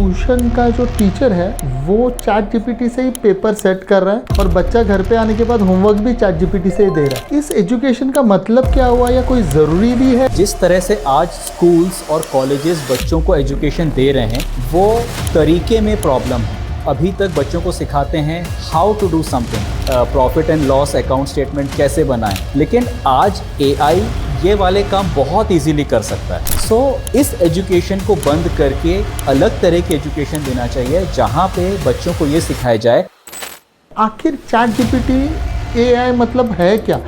Tuition का जो teacher है वो चैट जीपीटी से ही पेपर सेट कर रहा है और बच्चा घर पे आने के बाद होमवर्क भी चैट जीपीटी से ही दे रहा है। इस एजुकेशन का मतलब क्या हुआ या कोई ज़रूरी भी है? जिस तरह से आज स्कूल्स और कॉलेजेस बच्चों को एजुकेशन दे रहे हैं वो तरीके में प्रॉब्लम है। अभी तक बच्चों को सिखाते हैं how to do something, profit and loss account statement कैसे बनाएं, लेकिन आज एआई ये वाले काम बहुत इजीली कर सकता है। सो इस एजुकेशन को बंद करके अलग तरह की एजुकेशन देना चाहिए जहाँ पे बच्चों को ये सिखाया जाए। आखिर चैट जीपीटी एआई मतलब है क्या?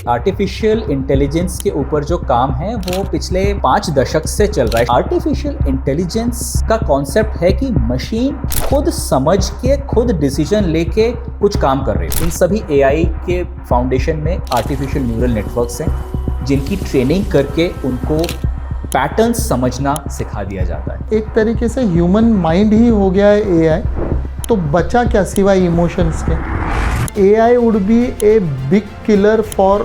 आर्टिफिशियल इंटेलिजेंस के ऊपर जो काम है वो पिछले 5 दशक से चल रहा है। आर्टिफिशियल इंटेलिजेंस का कॉन्सेप्ट है कि मशीन खुद समझ के खुद डिसीजन लेके कुछ काम कर रही है। इन सभी एआई के फाउंडेशन में आर्टिफिशियल न्यूरल नेटवर्क्स हैं जिनकी ट्रेनिंग करके उनको पैटर्न्स समझना सिखा दिया जाता है। एक तरीके से ह्यूमन माइंड ही हो गया है एआई, तो बचा क्या सिवाय इमोशंस के? AI would be a big killer for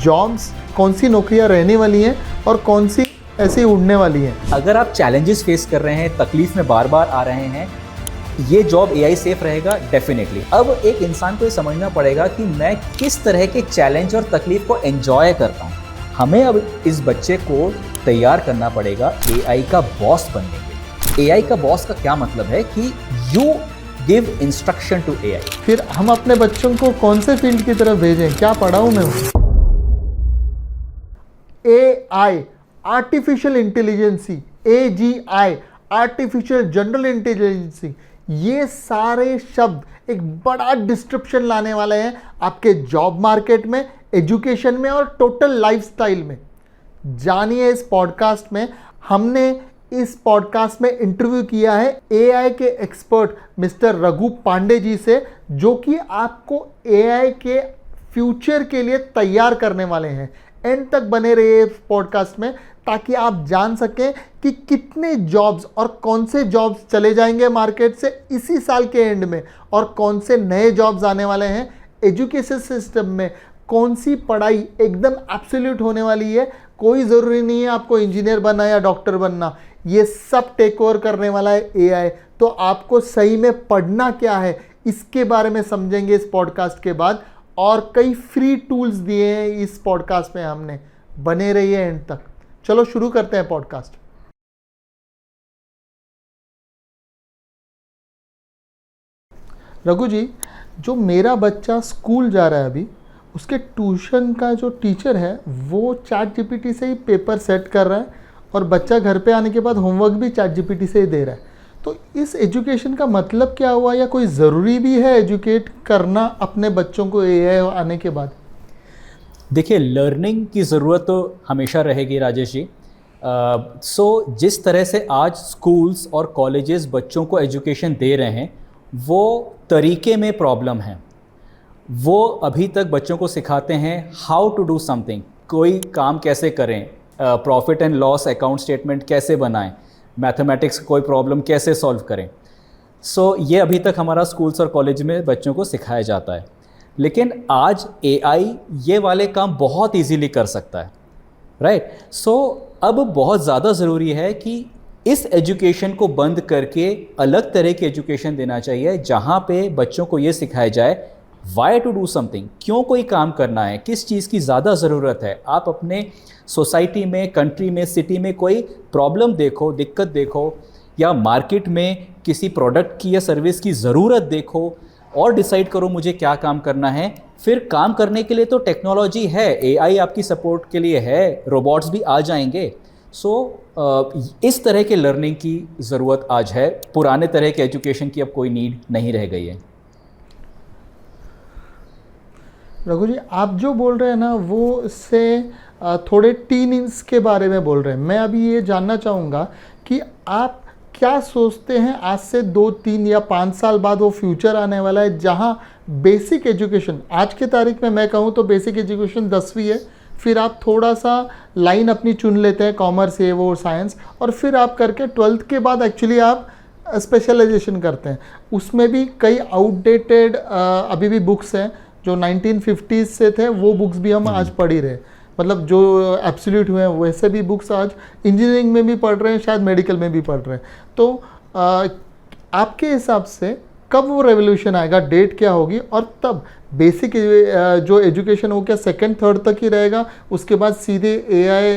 jobs। कौन सी नौकरियां रहने वाली हैं और कौन सी ऐसे उड़ने वाली हैं? अगर आप चैलेंजेस फेस कर रहे हैं, तकलीफ में बार बार आ रहे हैं, ये जॉब AI सेफ रहेगा डेफिनेटली। अब एक इंसान को ये समझना पड़ेगा कि मैं किस तरह के चैलेंज और तकलीफ को एंजॉय करता हूँ। हमें अब इस बच्चे को तैयार करना पड़ेगा AI का बॉस बनने के लिए। AI का बॉस का क्या मतलब है कि you give instruction to AI। फिर हम अपने बच्चों को कौन से फील्ड की तरफ भेजें? क्या पढ़ाऊं मैं? AI artificial intelligence, AGI artificial general intelligence, ये सारे शब्द एक बड़ा डिस्ट्रप्शन लाने वाले हैं आपके जॉब मार्केट में, एजुकेशन में और टोटल लाइफस्टाइल में। जानिए इस पॉडकास्ट में। हमने इस पॉडकास्ट में इंटरव्यू किया है एआई के एक्सपर्ट मिस्टर रघु पांडे जी से, जो कि आपको एआई के फ्यूचर के लिए तैयार करने वाले हैं। एंड तक बने रहिए इस पॉडकास्ट में ताकि आप जान सकें कि कितने जॉब्स और कौन से जॉब्स चले जाएंगे मार्केट से इसी साल के एंड में और कौन से नए जॉब्स आने वाले हैं। एजुकेशन सिस्टम में कौन सी पढ़ाई एकदम एब्सोल्यूट होने वाली है। कोई ज़रूरी नहीं है आपको इंजीनियर बनना या डॉक्टर बनना, ये सब टेक ओवर करने वाला है एआई। तो आपको सही में पढ़ना क्या है इसके बारे में समझेंगे इस पॉडकास्ट के बाद, और कई फ्री टूल्स दिए हैं इस पॉडकास्ट में हमने। बने रहिए एंड तक। चलो शुरू करते हैं पॉडकास्ट। रघु जी, जो मेरा बच्चा स्कूल जा रहा है अभी, उसके ट्यूशन का जो टीचर है वो चैट जीपीटी से ही पेपर सेट कर रहा है और बच्चा घर पे आने के बाद होमवर्क भी चैट जीपीटी से ही दे रहा है। तो इस एजुकेशन का मतलब क्या हुआ या कोई ज़रूरी भी है एजुकेट करना अपने बच्चों को एआई आने के बाद? देखिए, लर्निंग की ज़रूरत तो हमेशा रहेगी राजेश जी। सो जिस तरह से आज स्कूल्स और कॉलेजेस बच्चों को एजुकेशन दे रहे हैं वो तरीके में प्रॉब्लम है। वो अभी तक बच्चों को सिखाते हैं हाउ टू डू समथिंग, कोई काम कैसे करें, profit and loss account statement कैसे बनाएं, मैथमेटिक्स कोई प्रॉब्लम कैसे सॉल्व करें। सो ये अभी तक हमारा स्कूल्स और कॉलेज में बच्चों को सिखाया जाता है, लेकिन आज एआई ये वाले काम बहुत इजीली कर सकता है, राइट। सो अब बहुत ज़्यादा ज़रूरी है कि इस एजुकेशन को बंद करके अलग तरह की एजुकेशन देना चाहिए जहाँ पे बच्चों को ये सिखाया जाए वाई टू डू समथिंग, क्यों कोई काम करना है, किस चीज़ की ज़्यादा ज़रूरत है। आप अपने सोसाइटी में, कंट्री में, सिटी में कोई प्रॉब्लम देखो, दिक्कत देखो, या मार्केट में किसी प्रोडक्ट की या सर्विस की ज़रूरत देखो और डिसाइड करो मुझे क्या काम करना है। फिर काम करने के लिए तो टेक्नोलॉजी है, एआई आपकी सपोर्ट के लिए है, रोबोट्स भी आ जाएंगे। सो इस तरह के लर्निंग की ज़रूरत आज है। पुराने तरह के एजुकेशन की अब कोई नीड नहीं रह गई है। रघु जी, आप जो बोल रहे हैं ना वो इससे थोड़े टीन इंच के बारे में बोल रहे हैं। मैं अभी ये जानना चाहूँगा कि आप क्या सोचते हैं आज से 2, 3 या 5 साल बाद वो फ्यूचर आने वाला है जहाँ बेसिक एजुकेशन, आज के तारीख में मैं कहूँ तो बेसिक एजुकेशन 10वीं है, फिर आप थोड़ा सा लाइन अपनी चुन लेते हैं, कॉमर्स है वो साइंस, और फिर आप करके 12th के बाद एक्चुअली आप स्पेशलाइजेशन करते हैं। उसमें भी कई आउटडेटेड अभी भी बुक्स हैं जो 1950s से थे, वो बुक्स भी हम आज पढ़ ही रहे। मतलब जो एब्सोल्यूट हुए हैं वैसे भी बुक्स आज इंजीनियरिंग में भी पढ़ रहे हैं, शायद मेडिकल में भी पढ़ रहे हैं। तो आपके हिसाब से कब वो रेवोल्यूशन आएगा, डेट क्या होगी, और तब बेसिक जो एजुकेशन हो क्या सेकंड थर्ड तक ही रहेगा, उसके बाद सीधे एआई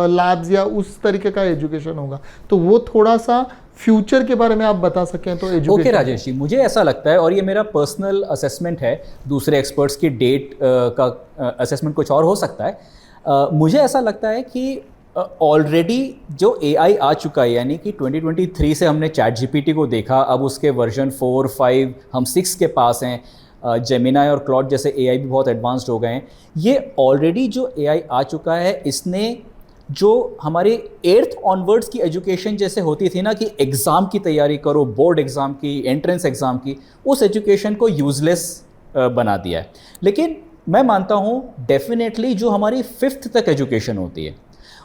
लैब्स या उस तरीके का एजुकेशन होगा? तो वो थोड़ा सा फ्यूचर के बारे में आप बता सकें तो एजुकेशन। ओके राजेश जी, मुझे ऐसा लगता है, और ये मेरा पर्सनल असेसमेंट है, दूसरे एक्सपर्ट्स की डेट का असेसमेंट कुछ और हो सकता है। मुझे ऐसा लगता है कि ऑलरेडी जो एआई आ चुका है, यानी कि 2023 से हमने चैट जीपीटी को देखा, अब उसके वर्जन 4, 5, हम 6 के पास हैं। जेमिनाई और क्लॉड जैसे एआई भी बहुत एडवांस्ड हो गए हैं। ये ऑलरेडी जो एआई आ चुका है, इसने जो हमारी 8th ऑनवर्ड्स की एजुकेशन जैसे होती थी ना, कि एग्ज़ाम की तैयारी करो, बोर्ड एग्ज़ाम की, एंट्रेंस एग्ज़ाम की, उस एजुकेशन को यूज़लेस बना दिया है। लेकिन मैं मानता हूँ डेफिनेटली जो हमारी 5th तक एजुकेशन होती है,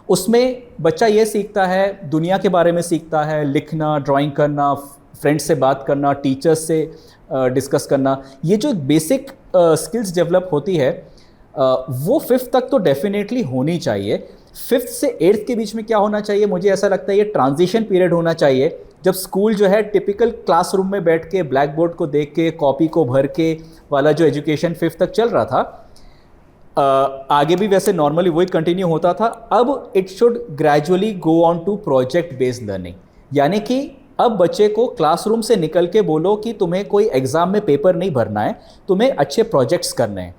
उसमें बच्चा ये सीखता है, दुनिया के बारे में सीखता है, लिखना, ड्राइंग करना, फ्रेंड्स से बात करना, टीचर्स से डिस्कस करना, ये जो बेसिक स्किल्स डेवलप होती है, वो 5th तक तो डेफिनेटली होनी चाहिए। 5th से 8th के बीच में क्या होना चाहिए, मुझे ऐसा लगता है ये ट्रांजिशन पीरियड होना चाहिए, जब स्कूल जो है टिपिकल क्लासरूम में बैठ के ब्लैक बोर्ड को देख के कॉपी को भर के वाला जो एजुकेशन 5th तक चल रहा था, आगे भी वैसे नॉर्मली वही कंटिन्यू होता था। अब it should gradually go on to project based learning, यानी कि अब बच्चे को क्लासरूम से निकल के बोलो कि तुम्हें कोई एग्ज़ाम में पेपर नहीं भरना है, तुम्हें अच्छे प्रोजेक्ट्स करने हैं।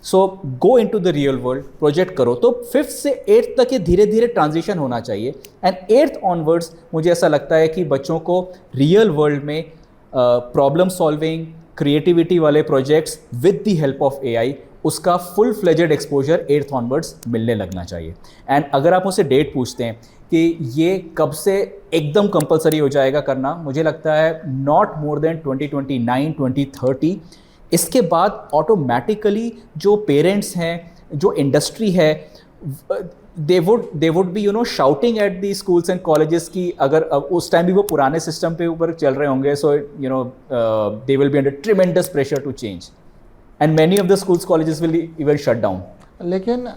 So go into the real world, project करो। तो 5th से 8th तक ये धीरे धीरे ट्रांजिशन होना चाहिए। एंड 8th ऑनवर्ड्स मुझे ऐसा लगता है कि बच्चों को रियल वर्ल्ड में प्रॉब्लम सॉल्विंग, क्रिएटिविटी वाले projects with the help of AI, उसका full fledged exposure 8th onwards मिलने लगना चाहिए। एंड अगर आप मुझसे डेट पूछते हैं कि ये कब से एकदम कंपलसरी हो जाएगा करना, मुझे लगता है नॉट मोर देन 2029, 2030। इसके बाद ऑटोमेटिकली जो पेरेंट्स हैं, जो इंडस्ट्री है, they would be shouting at the schools and colleges की, अगर उस टाइम भी वो पुराने सिस्टम पे ऊपर चल रहे होंगे, so they will be under tremendous pressure to change, and many of the schools colleges will even shut down. लेकिन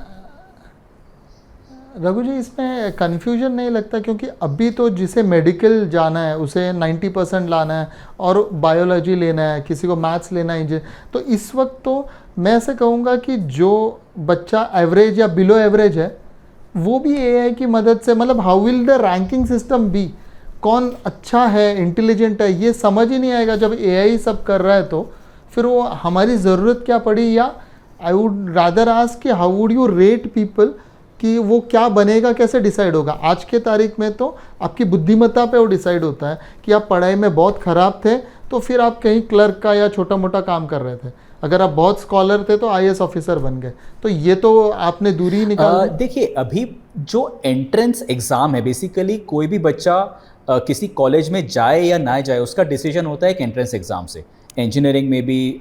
रघु जी, इसमें कन्फ्यूजन नहीं लगता? क्योंकि अभी तो जिसे मेडिकल जाना है उसे 90% लाना है, और बायोलॉजी लेना है, किसी को मैथ्स लेना है, तो इस वक्त तो मैं ऐसे कहूँगा कि जो बच्चा एवरेज या बिलो एवरेज है वो भी एआई की मदद से, मतलब how will the ranking system be, कौन अच्छा है, इंटेलिजेंट है, ये समझ ही नहीं आएगा जब एआई सब कर रहा है। तो फिर वो हमारी ज़रूरत क्या पड़ी? या आई वुड रादर आस्क कि how would you rate people कि वो क्या बनेगा, कैसे डिसाइड होगा? आज के तारीख में तो आपकी बुद्धिमत्ता पे वो डिसाइड होता है कि आप पढ़ाई में बहुत ख़राब थे तो फिर आप कहीं क्लर्क का या छोटा मोटा काम कर रहे थे, अगर आप बहुत स्कॉलर थे तो आईएएस ऑफिसर बन गए। तो ये तो आपने दूरी ही निकाल। देखिए, अभी जो एंट्रेंस एग्ज़ाम है, बेसिकली कोई भी बच्चा किसी कॉलेज में जाए या ना जाए, उसका डिसीजन होता है एक एंट्रेंस एग्ज़ाम से। इंजीनियरिंग में भी,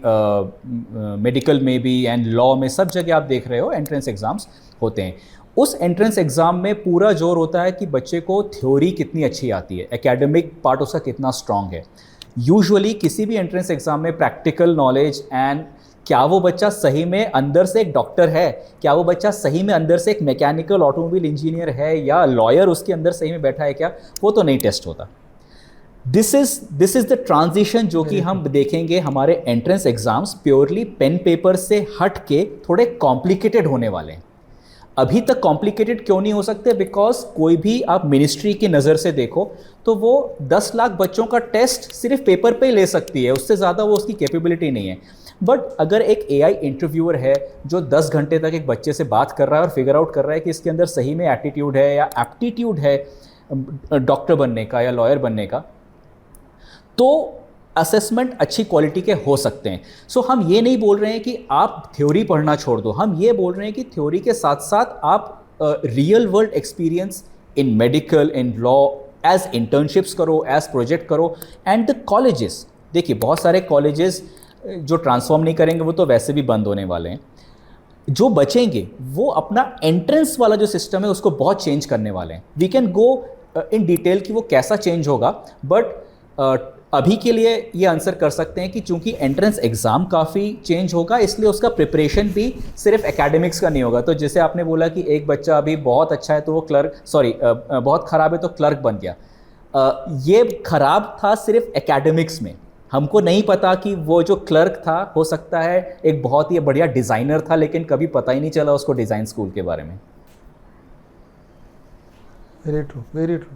मेडिकल में भी, एंड लॉ में, सब जगह आप देख रहे हो एंट्रेंस एग्ज़ाम्स होते हैं। उस एंट्रेंस एग्ज़ाम में पूरा जोर होता है कि बच्चे को थ्योरी कितनी अच्छी आती है, एकेडमिक पार्ट उसका कितना स्ट्रांग है। यूजुअली किसी भी एंट्रेंस एग्ज़ाम में प्रैक्टिकल नॉलेज, एंड क्या वो बच्चा सही में अंदर से एक डॉक्टर है, क्या वो बच्चा सही में अंदर से एक मैकेनिकल ऑटोमोबाइल इंजीनियर है, या लॉयर उसके अंदर सही में बैठा है क्या, वो तो नहीं टेस्ट होता। दिस इज़ द ट्रांजिशन जो कि हम देखेंगे। हमारे entrance exams purely pen paper से हट के थोड़े कॉम्प्लिकेटेड होने वाले हैं। अभी तक कॉम्प्लिकेटेड क्यों नहीं हो सकते? बिकॉज कोई भी आप मिनिस्ट्री की नज़र से देखो तो वो 10 लाख बच्चों का टेस्ट सिर्फ पेपर पे ही ले सकती है, उससे ज़्यादा वो उसकी कैपेबिलिटी नहीं है। बट अगर एक एआई इंटरव्यूअर है जो 10 घंटे तक एक बच्चे से बात कर रहा है और फिगर आउट कर रहा है कि इसके अंदर सही में एटीट्यूड है या एप्टीट्यूड है डॉक्टर बनने का या लॉयर बनने का, तो असेसमेंट अच्छी क्वालिटी के हो सकते हैं। सो हम ये नहीं बोल रहे हैं कि आप थ्योरी पढ़ना छोड़ दो, हम ये बोल रहे हैं कि थ्योरी के साथ साथ आप real world experience in medical, in law, as internships करो, एज प्रोजेक्ट करो। एंड द कॉलेजेस, देखिए बहुत सारे कॉलेजेस जो ट्रांसफॉर्म नहीं करेंगे वो तो वैसे भी बंद होने वाले हैं। जो बचेंगे वो अपना एंट्रेंस वाला जो सिस्टम है उसको बहुत चेंज करने वाले हैं। We can go in detail कि वो कैसा चेंज होगा, बट अभी के लिए ये आंसर कर सकते हैं कि चूंकि एंट्रेंस एग्ज़ाम काफ़ी चेंज होगा, इसलिए उसका प्रिपरेशन भी सिर्फ एकेडमिक्स का नहीं होगा। तो जैसे आपने बोला कि एक बच्चा अभी बहुत अच्छा है तो वो क्लर्क, बहुत ख़राब है तो क्लर्क बन गया, ये ख़राब था सिर्फ एकेडमिक्स में। हमको नहीं पता कि वो जो क्लर्क था हो सकता है एक बहुत ही बढ़िया डिज़ाइनर था, लेकिन कभी पता ही नहीं चला उसको डिज़ाइन स्कूल के बारे में। Very true, very true,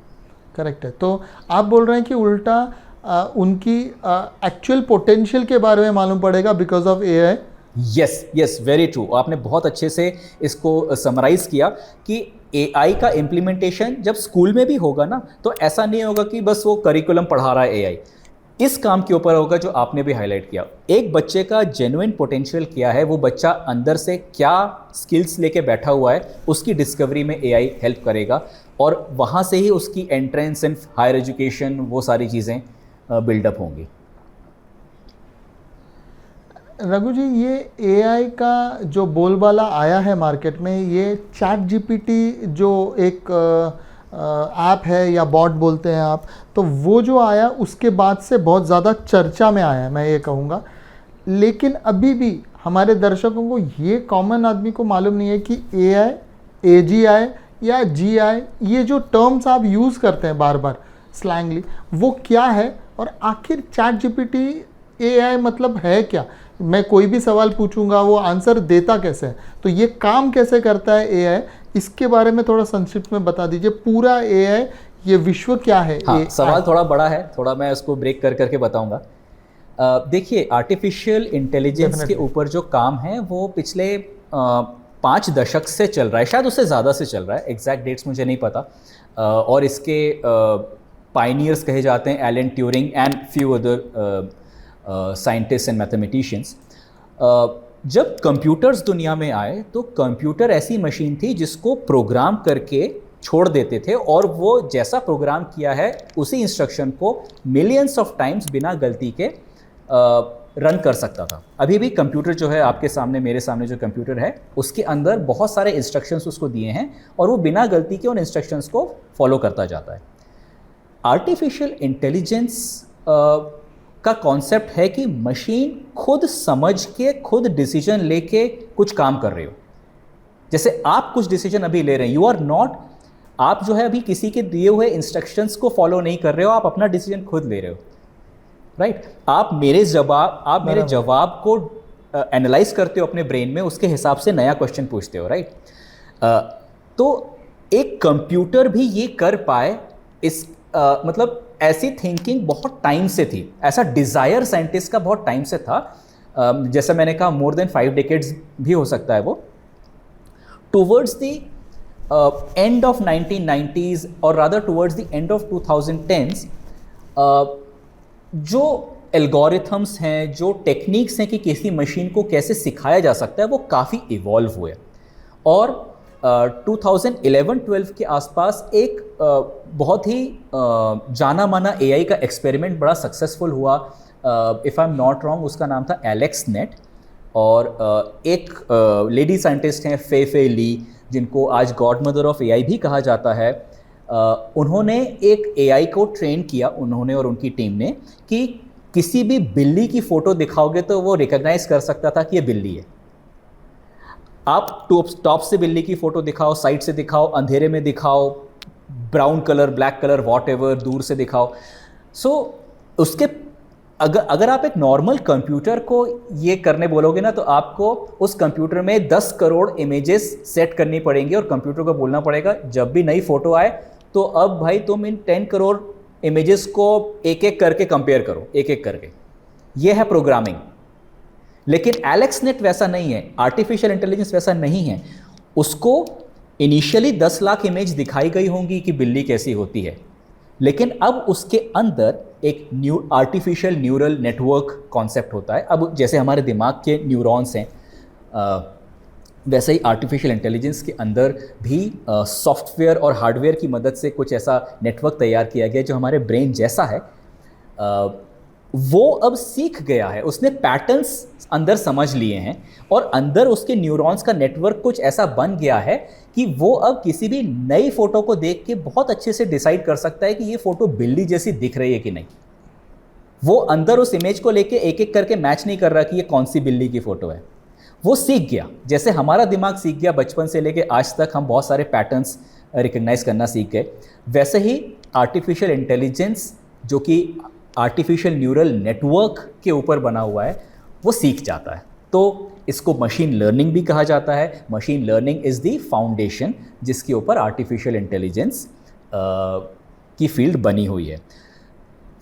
correct है। तो आप बोल रहे हैं कि उल्टा उनकी एक्चुअल पोटेंशियल के बारे में मालूम पड़ेगा because of AI. Yes yes, very true. आपने बहुत अच्छे से इसको समराइज किया कि एआई का इम्प्लीमेंटेशन जब स्कूल में भी होगा ना, तो ऐसा नहीं होगा कि बस वो करिकुलम पढ़ा रहा है एआई। इस काम के ऊपर होगा जो आपने भी हाईलाइट किया, एक बच्चे का जेन्युइन पोटेंशियल क्या है, वो बच्चा अंदर से क्या स्किल्स लेके बैठा हुआ है, उसकी डिस्कवरी में एआई हेल्प करेगा, और वहाँ से ही उसकी एंट्रेंस इन हायर एजुकेशन वो सारी चीज़ें बिल्डअप होंगी। रघु जी, ये एआई का जो बोलबाला आया है मार्केट में, ये चैट जीपीटी जो एक ऐप है या बॉट बोलते हैं आप, तो वो जो आया उसके बाद से बहुत ज़्यादा चर्चा में आया है, मैं ये कहूँगा। लेकिन अभी भी हमारे दर्शकों को, ये कॉमन आदमी को मालूम नहीं है कि एआई, एजीआई या जीआई, ये जो टर्म्स आप यूज़ करते हैं बार बार स्लैंगली, वो क्या है, और आखिर चैट जीपीटी एआई मतलब है क्या। मैं कोई भी सवाल पूछूंगा वो आंसर देता कैसे है, तो ये काम कैसे करता है एआई, इसके बारे में थोड़ा संक्षिप्त में बता दीजिए। पूरा एआई, ये विश्व क्या है। हाँ, सवाल थोड़ा बड़ा है, थोड़ा मैं उसको ब्रेक कर करके बताऊंगा। देखिए, आर्टिफिशियल इंटेलिजेंस के ऊपर जो काम है वो पिछले 5 दशक से चल रहा है, शायद उससे ज़्यादा से चल रहा है, एग्जैक्ट डेट्स मुझे नहीं पता। और इसके पायनियर्स कहे जाते हैं Alan Turing and few other scientist and mathematicians. जब कंप्यूटर्स दुनिया में आए तो कंप्यूटर ऐसी मशीन थी जिसको प्रोग्राम करके छोड़ देते थे, और वो जैसा प्रोग्राम किया है उसी इंस्ट्रक्शन को मिलियंस ऑफ टाइम्स बिना गलती के रन कर सकता था। अभी भी कंप्यूटर जो है आपके सामने, मेरे सामने जो कंप्यूटर है, उसके अंदर बहुत सारे इंस्ट्रक्शंस उसको दिए हैं और वो बिना गलती के उन इंस्ट्रक्शंस को फॉलो करता जाता है। आर्टिफिशियल इंटेलिजेंस का कॉन्सेप्ट है कि मशीन खुद समझ के, खुद डिसीजन लेके कुछ काम कर रहे हो। जैसे आप कुछ डिसीजन अभी ले रहे हैं, यू आर नॉट, आप जो है अभी किसी के दिए हुए इंस्ट्रक्शंस को फॉलो नहीं कर रहे हो, आप अपना डिसीजन खुद ले रहे हो, राइट। आप मेरे जवाब को एनालाइज करते हो अपने ब्रेन में, उसके हिसाब से नया क्वेश्चन पूछते हो, राइट। तो एक कंप्यूटर भी ये कर पाए, इस मतलब ऐसी थिंकिंग बहुत टाइम से थी, ऐसा डिज़ायर साइंटिस्ट का बहुत टाइम से था। जैसा मैंने कहा, मोर देन 5 डेकेड्स भी हो सकता है वो। Towards the end of 1990s और rather towards the end of 2010s, जो एल्गोरिथम्स हैं, जो टेक्निक्स हैं कि किसी मशीन को कैसे सिखाया जा सकता है, वो काफ़ी इवॉल्व हुए। और 2011-12 के आसपास एक बहुत ही जाना माना एआई का एक्सपेरिमेंट बड़ा सक्सेसफुल हुआ। If I am not wrong, उसका नाम था एलेक्सनेट। और एक लेडी साइंटिस्ट हैं फे ली, जिनको आज गॉड मदर ऑफ एआई भी कहा जाता है। उन्होंने एक एआई को ट्रेन किया, उन्होंने और उनकी टीम ने, कि किसी भी बिल्ली की फ़ोटो दिखाओगे तो वो रिकॉग्नाइज कर सकता था कि ये बिल्ली है। आप टॉप से बिल्ली की फ़ोटो दिखाओ, साइड से दिखाओ, अंधेरे में दिखाओ, brown colour, black colour, whatever, दूर से दिखाओ। सो उसके अगर आप एक नॉर्मल कंप्यूटर को ये करने बोलोगे ना, तो आपको उस कंप्यूटर में 10 करोड़ इमेजेस सेट करनी पड़ेंगी, और कंप्यूटर को बोलना पड़ेगा जब भी नई फ़ोटो आए तो अब भाई तुम इन 10 करोड़ इमेजेस को एक एक करके कंपेयर करो, एक एक करके। ये है प्रोग्रामिंग। लेकिन एलेक्सनेट वैसा नहीं है, आर्टिफिशियल इंटेलिजेंस वैसा नहीं है। उसको इनिशियली 10 लाख इमेज दिखाई गई होंगी कि बिल्ली कैसी होती है, लेकिन अब उसके अंदर एक आर्टिफिशियल न्यूरल नेटवर्क कॉन्सेप्ट होता है। अब जैसे हमारे दिमाग के न्यूरॉन्स हैं, वैसे ही आर्टिफिशियल इंटेलिजेंस के अंदर भी सॉफ्टवेयर और हार्डवेयर की मदद से कुछ ऐसा नेटवर्क तैयार किया गया जो हमारे ब्रेन जैसा है। वो अब सीख गया है, उसने पैटर्न्स अंदर समझ लिए हैं, और अंदर उसके न्यूरॉन्स का नेटवर्क कुछ ऐसा बन गया है कि वो अब किसी भी नई फ़ोटो को देख के बहुत अच्छे से डिसाइड कर सकता है कि ये फ़ोटो बिल्ली जैसी दिख रही है कि नहीं। वो अंदर उस इमेज को लेके एक एक करके मैच नहीं कर रहा कि ये कौन सी बिल्ली की फ़ोटो है, वो सीख गया। जैसे हमारा दिमाग सीख गया बचपन से लेके आज तक हम बहुत सारे पैटर्न्स रिकग्नाइज करना सीख गए, वैसे ही आर्टिफिशियल इंटेलिजेंस जो कि आर्टिफिशियल न्यूरल नेटवर्क के ऊपर बना हुआ है वो सीख जाता है। तो इसको मशीन लर्निंग भी कहा जाता है। Machine learning is the foundation जिसके ऊपर आर्टिफिशियल इंटेलिजेंस की फील्ड बनी हुई है।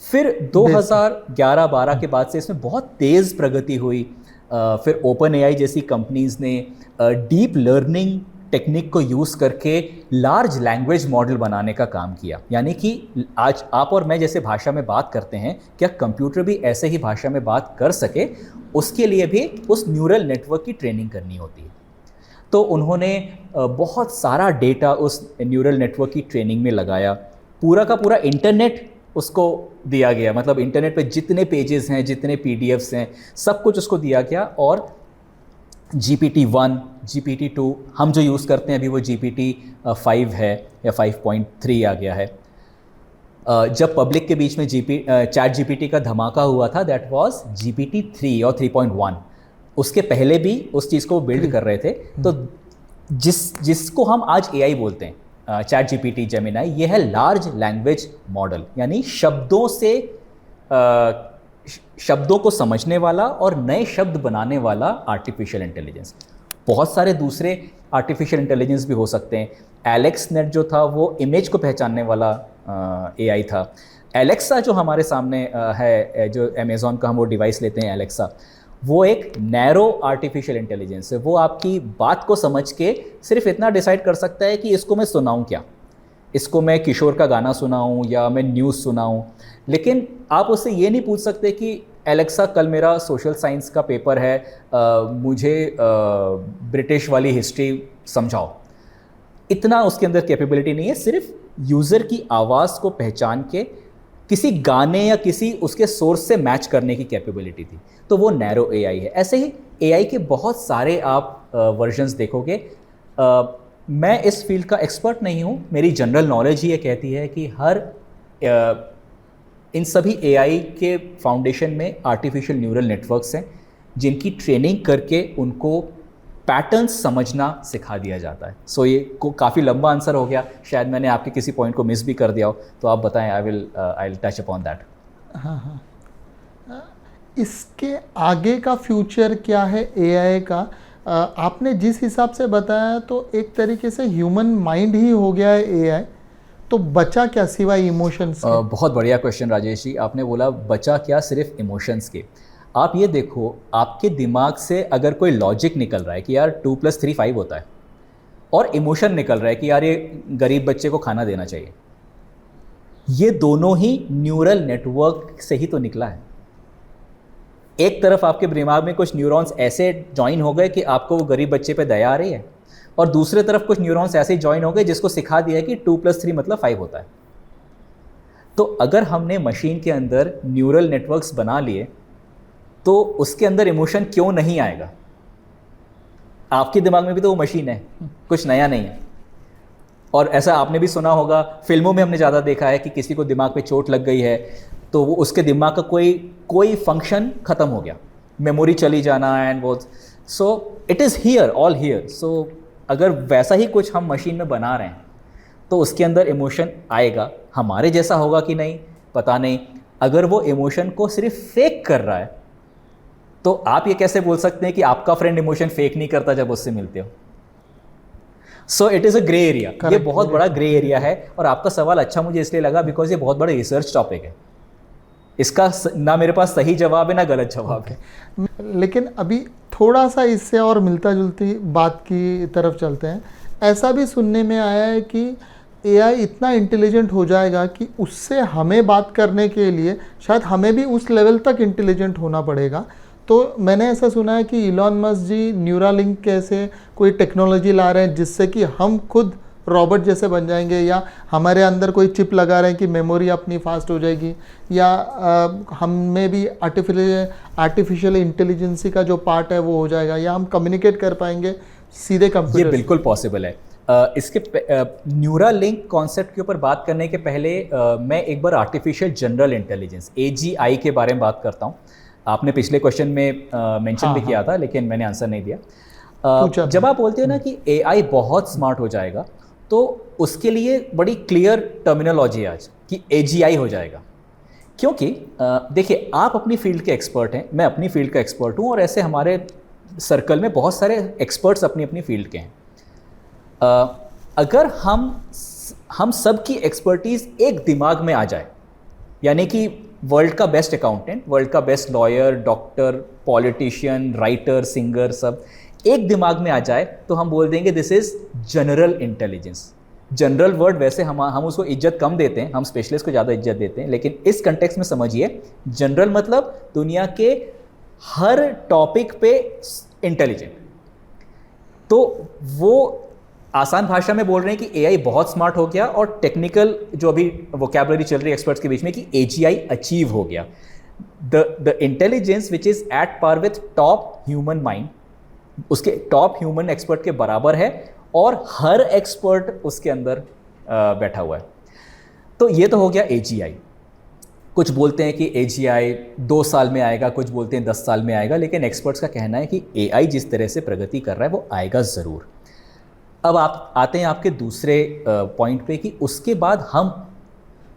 फिर 2011-12 के बाद से इसमें बहुत तेज़ प्रगति हुई। फिर ओपन एआई जैसी कंपनीज़ ने डीप लर्निंग टेक्निक को यूज़ करके लार्ज लैंग्वेज मॉडल बनाने का काम किया। यानी कि आज आप और मैं जैसे भाषा में बात करते हैं, क्या कंप्यूटर भी ऐसे ही भाषा में बात कर सके, उसके लिए भी उस न्यूरल नेटवर्क की ट्रेनिंग करनी होती है। तो उन्होंने बहुत सारा डेटा उस न्यूरल नेटवर्क की ट्रेनिंग में लगाया। पूरा का पूरा इंटरनेट उसको दिया गया, मतलब इंटरनेट पे जितने पेजेस हैं, जितने पीडीएफ्स हैं, सब कुछ उसको दिया गया। और GPT-1, GPT-2 हम जो यूज़ करते हैं अभी वो GPT-5 है या 5.3 आ गया है। जब पब्लिक के बीच में चैट GPT का धमाका हुआ था, दैट वाज GPT-3 और 3.1। उसके पहले भी उस चीज़ को बिल्ड कर रहे थे। तो जिसको हम आज AI बोलते हैं, चैट GPT, जेमिनाई, ये है लार्ज लैंग्वेज मॉडल, यानी शब्दों को समझने वाला और नए शब्द बनाने वाला आर्टिफिशियल इंटेलिजेंस। बहुत सारे दूसरे आर्टिफिशियल इंटेलिजेंस भी हो सकते हैं। एलेक्स नेट जो था वो इमेज को पहचानने वाला AI था। एलेक्सा जो हमारे सामने है, जो अमेज़ॉन का हम वो डिवाइस लेते हैं एलेक्सा, वो एक नैरो आर्टिफिशियल इंटेलिजेंस है। वो आपकी बात को समझ के सिर्फ इतना डिसाइड कर सकता है कि इसको मैं सुनाऊं क्या, इसको मैं किशोर का गाना सुनाऊं या मैं न्यूज़ सुनाऊं। लेकिन आप उससे ये नहीं पूछ सकते कि एलेक्सा कल मेरा सोशल साइंस का पेपर है, मुझे ब्रिटिश वाली हिस्ट्री समझाओ। इतना उसके अंदर कैपेबिलिटी नहीं है। सिर्फ यूज़र की आवाज़ को पहचान के किसी गाने या किसी उसके सोर्स से मैच करने की कैपेबिलिटी थी, तो वो नैरो AI है। ऐसे ही AI के बहुत सारे आप वर्जन्स देखोगे। मैं इस फील्ड का एक्सपर्ट नहीं हूँ, मेरी जनरल नॉलेज ही ये कहती है कि इन सभी AI के फाउंडेशन में आर्टिफिशियल न्यूरल नेटवर्क्स हैं जिनकी ट्रेनिंग करके उनको पैटर्न्स समझना सिखा दिया जाता है। सो ये काफ़ी लंबा आंसर हो गया, शायद मैंने आपके किसी पॉइंट को मिस भी कर दिया हो, तो आप बताएं। I will touch upon that. हाँ, इसके आगे का फ्यूचर क्या है AI का? आपने जिस हिसाब से बताया तो एक तरीके से ह्यूमन माइंड ही हो गया है AI, तो बचा क्या सिवाय इमोशंस के? बहुत बढ़िया क्वेश्चन राजेश जी। आपने बोला बचा क्या सिर्फ इमोशंस के। आप ये देखो, आपके दिमाग से अगर कोई लॉजिक निकल रहा है कि यार 2 + 3 5 होता है, और इमोशन निकल रहा है कि यार ये गरीब बच्चे को खाना देना चाहिए, ये दोनों ही न्यूरल नेटवर्क से ही तो निकला है। एक तरफ आपके दिमाग में कुछ न्यूरॉन्स ऐसे ज्वाइन हो गए कि आपको वो गरीब बच्चे पे दया आ रही है, और दूसरे तरफ कुछ न्यूरॉन्स ऐसे ज्वाइन हो गए जिसको सिखा दिया है कि 2 + 3 मतलब 5 होता है। तो अगर हमने मशीन के अंदर न्यूरल नेटवर्क्स बना लिए तो उसके अंदर इमोशन क्यों नहीं आएगा? आपके दिमाग में भी तो वो मशीन है, कुछ नया नहीं है। और ऐसा आपने भी सुना होगा, फिल्मों में हमने ज़्यादा देखा है कि किसी को दिमाग पे चोट लग गई है तो वो उसके दिमाग का कोई फंक्शन ख़त्म हो गया, मेमोरी चली जाना एंड वो। So it is here, all here. सो अगर वैसा ही कुछ हम मशीन में बना रहे हैं तो उसके अंदर इमोशन आएगा। हमारे जैसा होगा कि नहीं पता नहीं। अगर वो इमोशन को सिर्फ फेक कर रहा है तो आप ये कैसे बोल सकते हैं कि आपका फ्रेंड इमोशन फेक नहीं करता जब उससे मिलते हो? सो it is a grey area. ये बहुत बड़ा ग्रे एरिया है। और आपका सवाल अच्छा मुझे इसलिए लगा बिकॉज ये बहुत बड़ा रिसर्च टॉपिक है। इसका ना मेरे पास सही जवाब है ना गलत जवाब है। लेकिन अभी थोड़ा सा इससे और मिलता जुलती बात की तरफ चलते हैं। ऐसा भी सुनने में आया है कि AI इतना इंटेलिजेंट हो जाएगा कि उससे हमें बात करने के लिए शायद हमें भी उस लेवल तक इंटेलिजेंट होना पड़ेगा। तो मैंने ऐसा सुना है कि इलॉन मस्क जी न्यूरालिंक कैसे कोई टेक्नोलॉजी ला रहे हैं जिससे कि हम खुद रॉबोट जैसे बन जाएंगे, या हमारे अंदर कोई चिप लगा रहे हैं कि मेमोरी अपनी फास्ट हो जाएगी, या हम में भी आर्टिफिशियल इंटेलिजेंसी का जो पार्ट है वो हो जाएगा, या हम कम्युनिकेट कर पाएंगे सीधे कंप्यूटर। ये बिल्कुल पॉसिबल है। इसके न्यूरल लिंक कॉन्सेप्ट के ऊपर बात करने के पहले मैं एक बार आर्टिफिशियल जनरल इंटेलिजेंस AGI के बारे में बात करता हूँ। आपने पिछले क्वेश्चन में मेंशन भी किया था, लेकिन मैंने आंसर नहीं दिया। जब आप बोलते हो ना कि AI बहुत स्मार्ट हो जाएगा, तो उसके लिए बड़ी क्लियर टर्मिनोलॉजी है आज कि AGI हो जाएगा। क्योंकि देखिए, आप अपनी फील्ड के एक्सपर्ट हैं, मैं अपनी फील्ड का एक्सपर्ट हूँ, और ऐसे हमारे सर्कल में बहुत सारे एक्सपर्ट्स अपनी अपनी फील्ड के हैं। अगर हम सब की एक्सपर्टीज़ एक दिमाग में आ जाए, यानी कि वर्ल्ड का बेस्ट अकाउंटेंट, वर्ल्ड का best lawyer, doctor, politician, writer, singer, सब एक दिमाग में आ जाए, तो हम बोल देंगे this is general intelligence. General word वैसे हम उसको इज्जत कम देते हैं, हम स्पेशलिस्ट को ज़्यादा इज्जत देते हैं, लेकिन इस कंटेक्स्ट में समझिए, जनरल मतलब दुनिया के हर टॉपिक पे इंटेलिजेंट। तो वो आसान भाषा में बोल रहे हैं कि AI बहुत स्मार्ट हो गया, और टेक्निकल जो अभी वोकैबुलरी चल रही है एक्सपर्ट्स के बीच में कि AGI अचीव हो गया। The intelligence which is at par with top human mind, उसके टॉप ह्यूमन एक्सपर्ट के बराबर है, और हर एक्सपर्ट उसके अंदर बैठा हुआ है। तो ये तो हो गया AGI। कुछ बोलते हैं कि AGI 2 साल में आएगा, कुछ बोलते हैं 10 साल में आएगा, लेकिन एक्सपर्ट्स का कहना है कि AI जिस तरह से प्रगति कर रहा है वो आएगा ज़रूर। अब आप आते हैं आपके दूसरे पॉइंट पे कि उसके बाद हम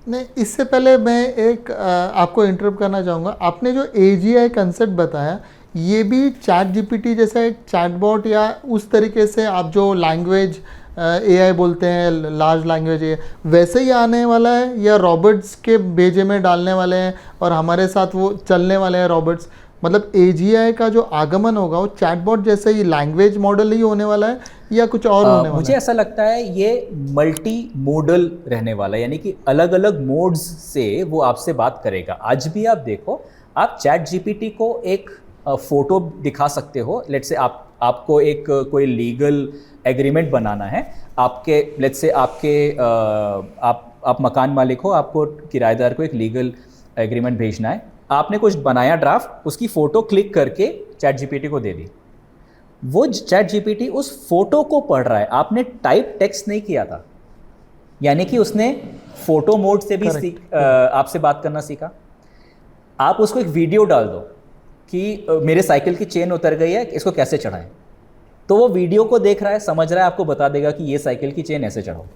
नहीं, इससे पहले मैं एक आपको इंटरप्ट करना चाहूँगा। आपने जो AGI कंसेप्ट बताया, ये भी ChatGPT जैसा एक चैटबॉट या उस तरीके से आप जो लैंग्वेज AI बोलते हैं, लार्ज लैंग्वेज AI, वैसे ही आने वाला है, या रॉबर्ट्स के भेजे में डालने वाले हैं और हमारे साथ वो चलने वाले हैं रॉबर्ट्स? मतलब AGI का जो आगमन होगा वो चैटबॉट जैसे ही लैंग्वेज मॉडल ही होने वाला है, या कुछ और होने वाला है? मुझे ऐसा लगता है ये मल्टी मोडल रहने वाला है, यानी कि अलग अलग मोड्स से वो आपसे बात करेगा। आज भी आप देखो, आप ChatGPT को एक फ़ोटो दिखा सकते हो। लेट्स से आपको एक कोई लीगल एग्रीमेंट बनाना है, आपके लेट्स से आपके आप मकान मालिक हो, आपको किराएदार को एक लीगल एग्रीमेंट भेजना है, आपने कुछ बनाया ड्राफ्ट, उसकी फ़ोटो क्लिक करके ChatGPT को दे दी, वो ChatGPT उस फोटो को पढ़ रहा है। आपने टाइप टेक्स्ट नहीं किया था, यानी कि उसने फोटो मोड से भी आपसे बात करना सीखा। आप उसको एक वीडियो डाल दो कि मेरे साइकिल की चेन उतर गई है, इसको कैसे चढ़ाएं, तो वो वीडियो को देख रहा है, समझ रहा है, आपको बता देगा कि ये साइकिल की चेन ऐसे चढ़ाओ।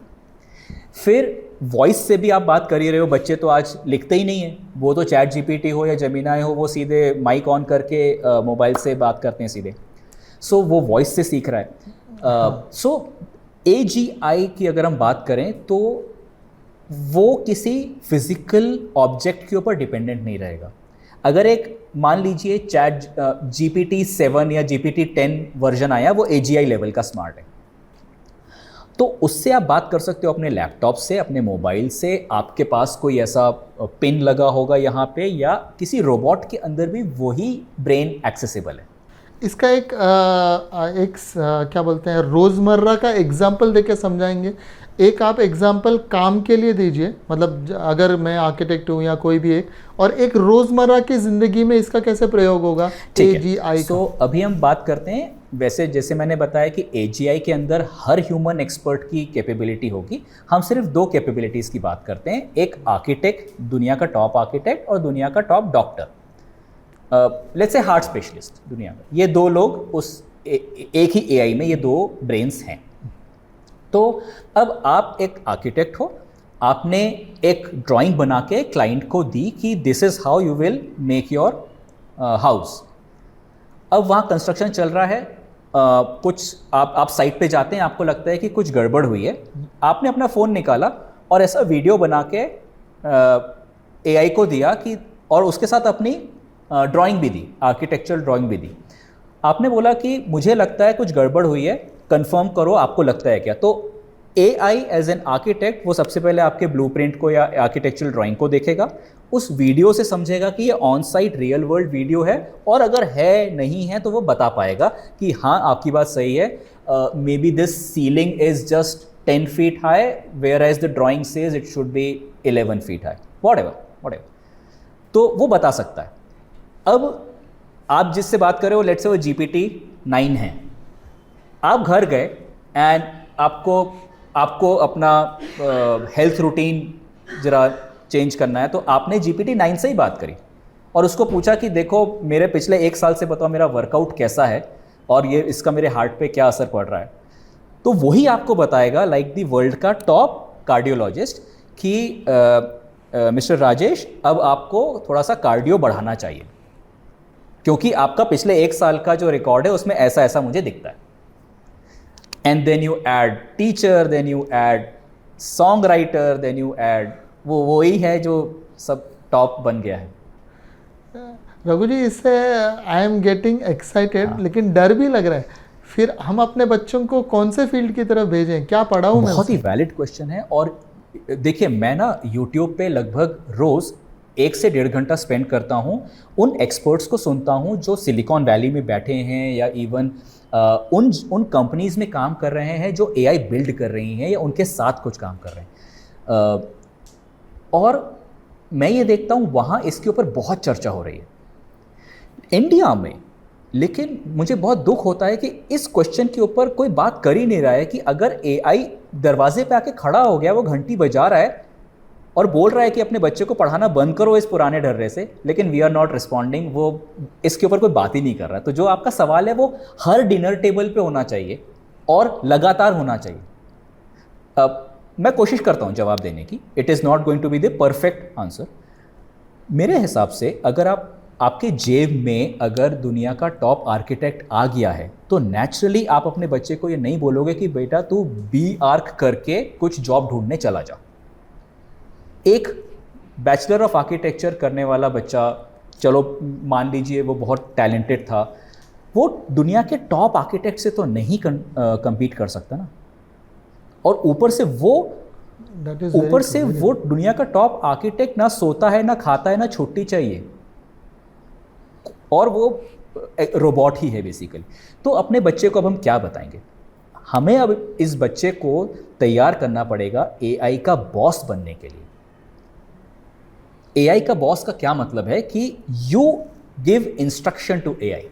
फिर वॉइस से भी आप बात कर ही रहे हो, बच्चे तो आज लिखते ही नहीं है, वो तो ChatGPT हो या जेमिनाई हो, वो सीधे माइक ऑन करके मोबाइल से बात करते हैं सीधे। सो वो वॉइस से सीख रहा है। सो AGI की अगर हम बात करें तो वो किसी फिजिकल ऑब्जेक्ट के ऊपर डिपेंडेंट नहीं रहेगा। अगर एक मान लीजिए GPT 7 या GPT 10 वर्जन आया, वो AGI लेवल का स्मार्ट है, तो उससे आप बात कर सकते हो अपने लैपटॉप से, अपने मोबाइल से। आपके पास कोई ऐसा पिन लगा होगा यहाँ पे, या किसी रोबोट के अंदर भी वही ब्रेन एक्सेसिबल है। इसका क्या बोलते हैं, रोज़मर्रा का एग्जाम्पल देके समझाएंगे। एक आप एग्जाम्पल काम के लिए दीजिए, मतलब अगर मैं आर्किटेक्ट हूँ या कोई भी एक, और एक रोज़मर्रा की ज़िंदगी में इसका कैसे प्रयोग होगा AGI। तो अभी हम बात करते हैं, वैसे जैसे मैंने बताया कि AGI के अंदर हर ह्यूमन एक्सपर्ट की कैपेबिलिटी होगी। हम सिर्फ 2 कैपेबिलिटीज़ की बात करते हैं, एक आर्किटेक्ट, दुनिया का टॉप आर्किटेक्ट, और दुनिया का top doctor, let's say heart specialist दुनिया में। ये 2 लोग उस एक ही AI में, ये 2 ब्रेन्स हैं। तो अब आप एक आर्किटेक्ट हो, आपने एक ड्राइंग बना के क्लाइंट को दी कि this is how you will make your house. अब वहाँ कंस्ट्रक्शन चल रहा है, कुछ आप साइट पे जाते हैं, आपको लगता है कि कुछ गड़बड़ हुई है, आपने अपना फ़ोन निकाला और ऐसा वीडियो बना के AI को दिया कि, और उसके साथ अपनी ड्राइंग भी दी, आर्किटेक्चरल ड्राइंग भी दी। आपने बोला कि मुझे लगता है कुछ गड़बड़ हुई है, कंफर्म करो आपको लगता है क्या। तो AI एज एन आर्किटेक्ट वो सबसे पहले आपके ब्लूप्रिंट को या आर्किटेक्चरल ड्राइंग को देखेगा, उस वीडियो से समझेगा कि ये on site real world video है, और अगर है नहीं है तो वो बता पाएगा कि हाँ आपकी बात सही है, maybe this ceiling is just 10 feet high, whereas the drawing says it should be 11 feet high, whatever. तो वो बता सकता है। अब आप जिससे बात कर रहे हो, लेट्स से वो GPT 9 है, आप घर गए एंड आपको आपको अपना हेल्थ रूटीन ज़रा चेंज करना है, तो आपने GPT-9 से ही बात करी और उसको पूछा कि देखो मेरे पिछले 1 साल से बताओ मेरा वर्कआउट कैसा है और ये इसका मेरे हार्ट पे क्या असर पड़ रहा है, तो वही आपको बताएगा लाइक दी वर्ल्ड का टॉप कार्डियोलॉजिस्ट कि मिस्टर राजेश अब आपको थोड़ा सा कार्डियो बढ़ाना चाहिए क्योंकि आपका पिछले 1 साल का जो रिकॉर्ड है उसमें ऐसा ऐसा मुझे दिखता है। And then you add teacher, then you add song writer, then you add वही है जो सब टॉप बन गया है। रघु जी, इससे आई एम गेटिंग एक्साइटेड, लेकिन डर भी लग रहा है। फिर हम अपने बच्चों को कौन से फील्ड की तरफ भेजें, क्या पढ़ाऊँ मैं? बहुत ही वैलिड क्वेश्चन है। और देखिए मैं ना यूट्यूब पे लगभग रोज़ 1 से 1.5 घंटा स्पेंड करता हूँ, उन एक्सपर्ट्स को सुनता हूँ जो सिलिकॉन वैली में बैठे हैं या इवन उन कंपनीज़ में काम कर रहे हैं जो AI बिल्ड कर रही हैं या उनके साथ कुछ काम कर रहे हैं। और मैं ये देखता हूँ वहाँ इसके ऊपर बहुत चर्चा हो रही है इंडिया में, लेकिन मुझे बहुत दुख होता है कि इस क्वेश्चन के ऊपर कोई बात कर ही नहीं रहा है कि अगर AI दरवाजे पे आके खड़ा हो गया, वो घंटी बजा रहा है और बोल रहा है कि अपने बच्चे को पढ़ाना बंद करो इस पुराने ढर्रे से, लेकिन वी आर नॉट रिस्पॉन्डिंग, वो इसके ऊपर कोई बात ही नहीं कर रहा है। तो जो आपका सवाल है वो हर डिनर टेबल पे होना चाहिए और लगातार होना चाहिए। अब मैं कोशिश करता हूँ जवाब देने की, it is not going to be the perfect answer. मेरे हिसाब से अगर आपके जेब में अगर दुनिया का टॉप आर्किटेक्ट आ गया है तो नेचुरली आप अपने बच्चे को ये नहीं बोलोगे कि बेटा तू B.Arch करके कुछ जॉब ढूंढने चला जा। एक बैचलर ऑफ आर्किटेक्चर करने वाला बच्चा, चलो मान लीजिए वो बहुत टैलेंटेड था, वो दुनिया के टॉप आर्किटेक्ट से तो नहीं compete कर सकता ना। और ऊपर से वो दुनिया का टॉप आर्किटेक्ट ना सोता है, ना खाता है, ना छुट्टी चाहिए, और वो रोबोट ही है बेसिकली। तो अपने बच्चे को अब हम क्या बताएंगे? हमें अब इस बच्चे को तैयार करना पड़ेगा AI का बॉस बनने के लिए। AI का बॉस का क्या मतलब है कि you give instruction to AI।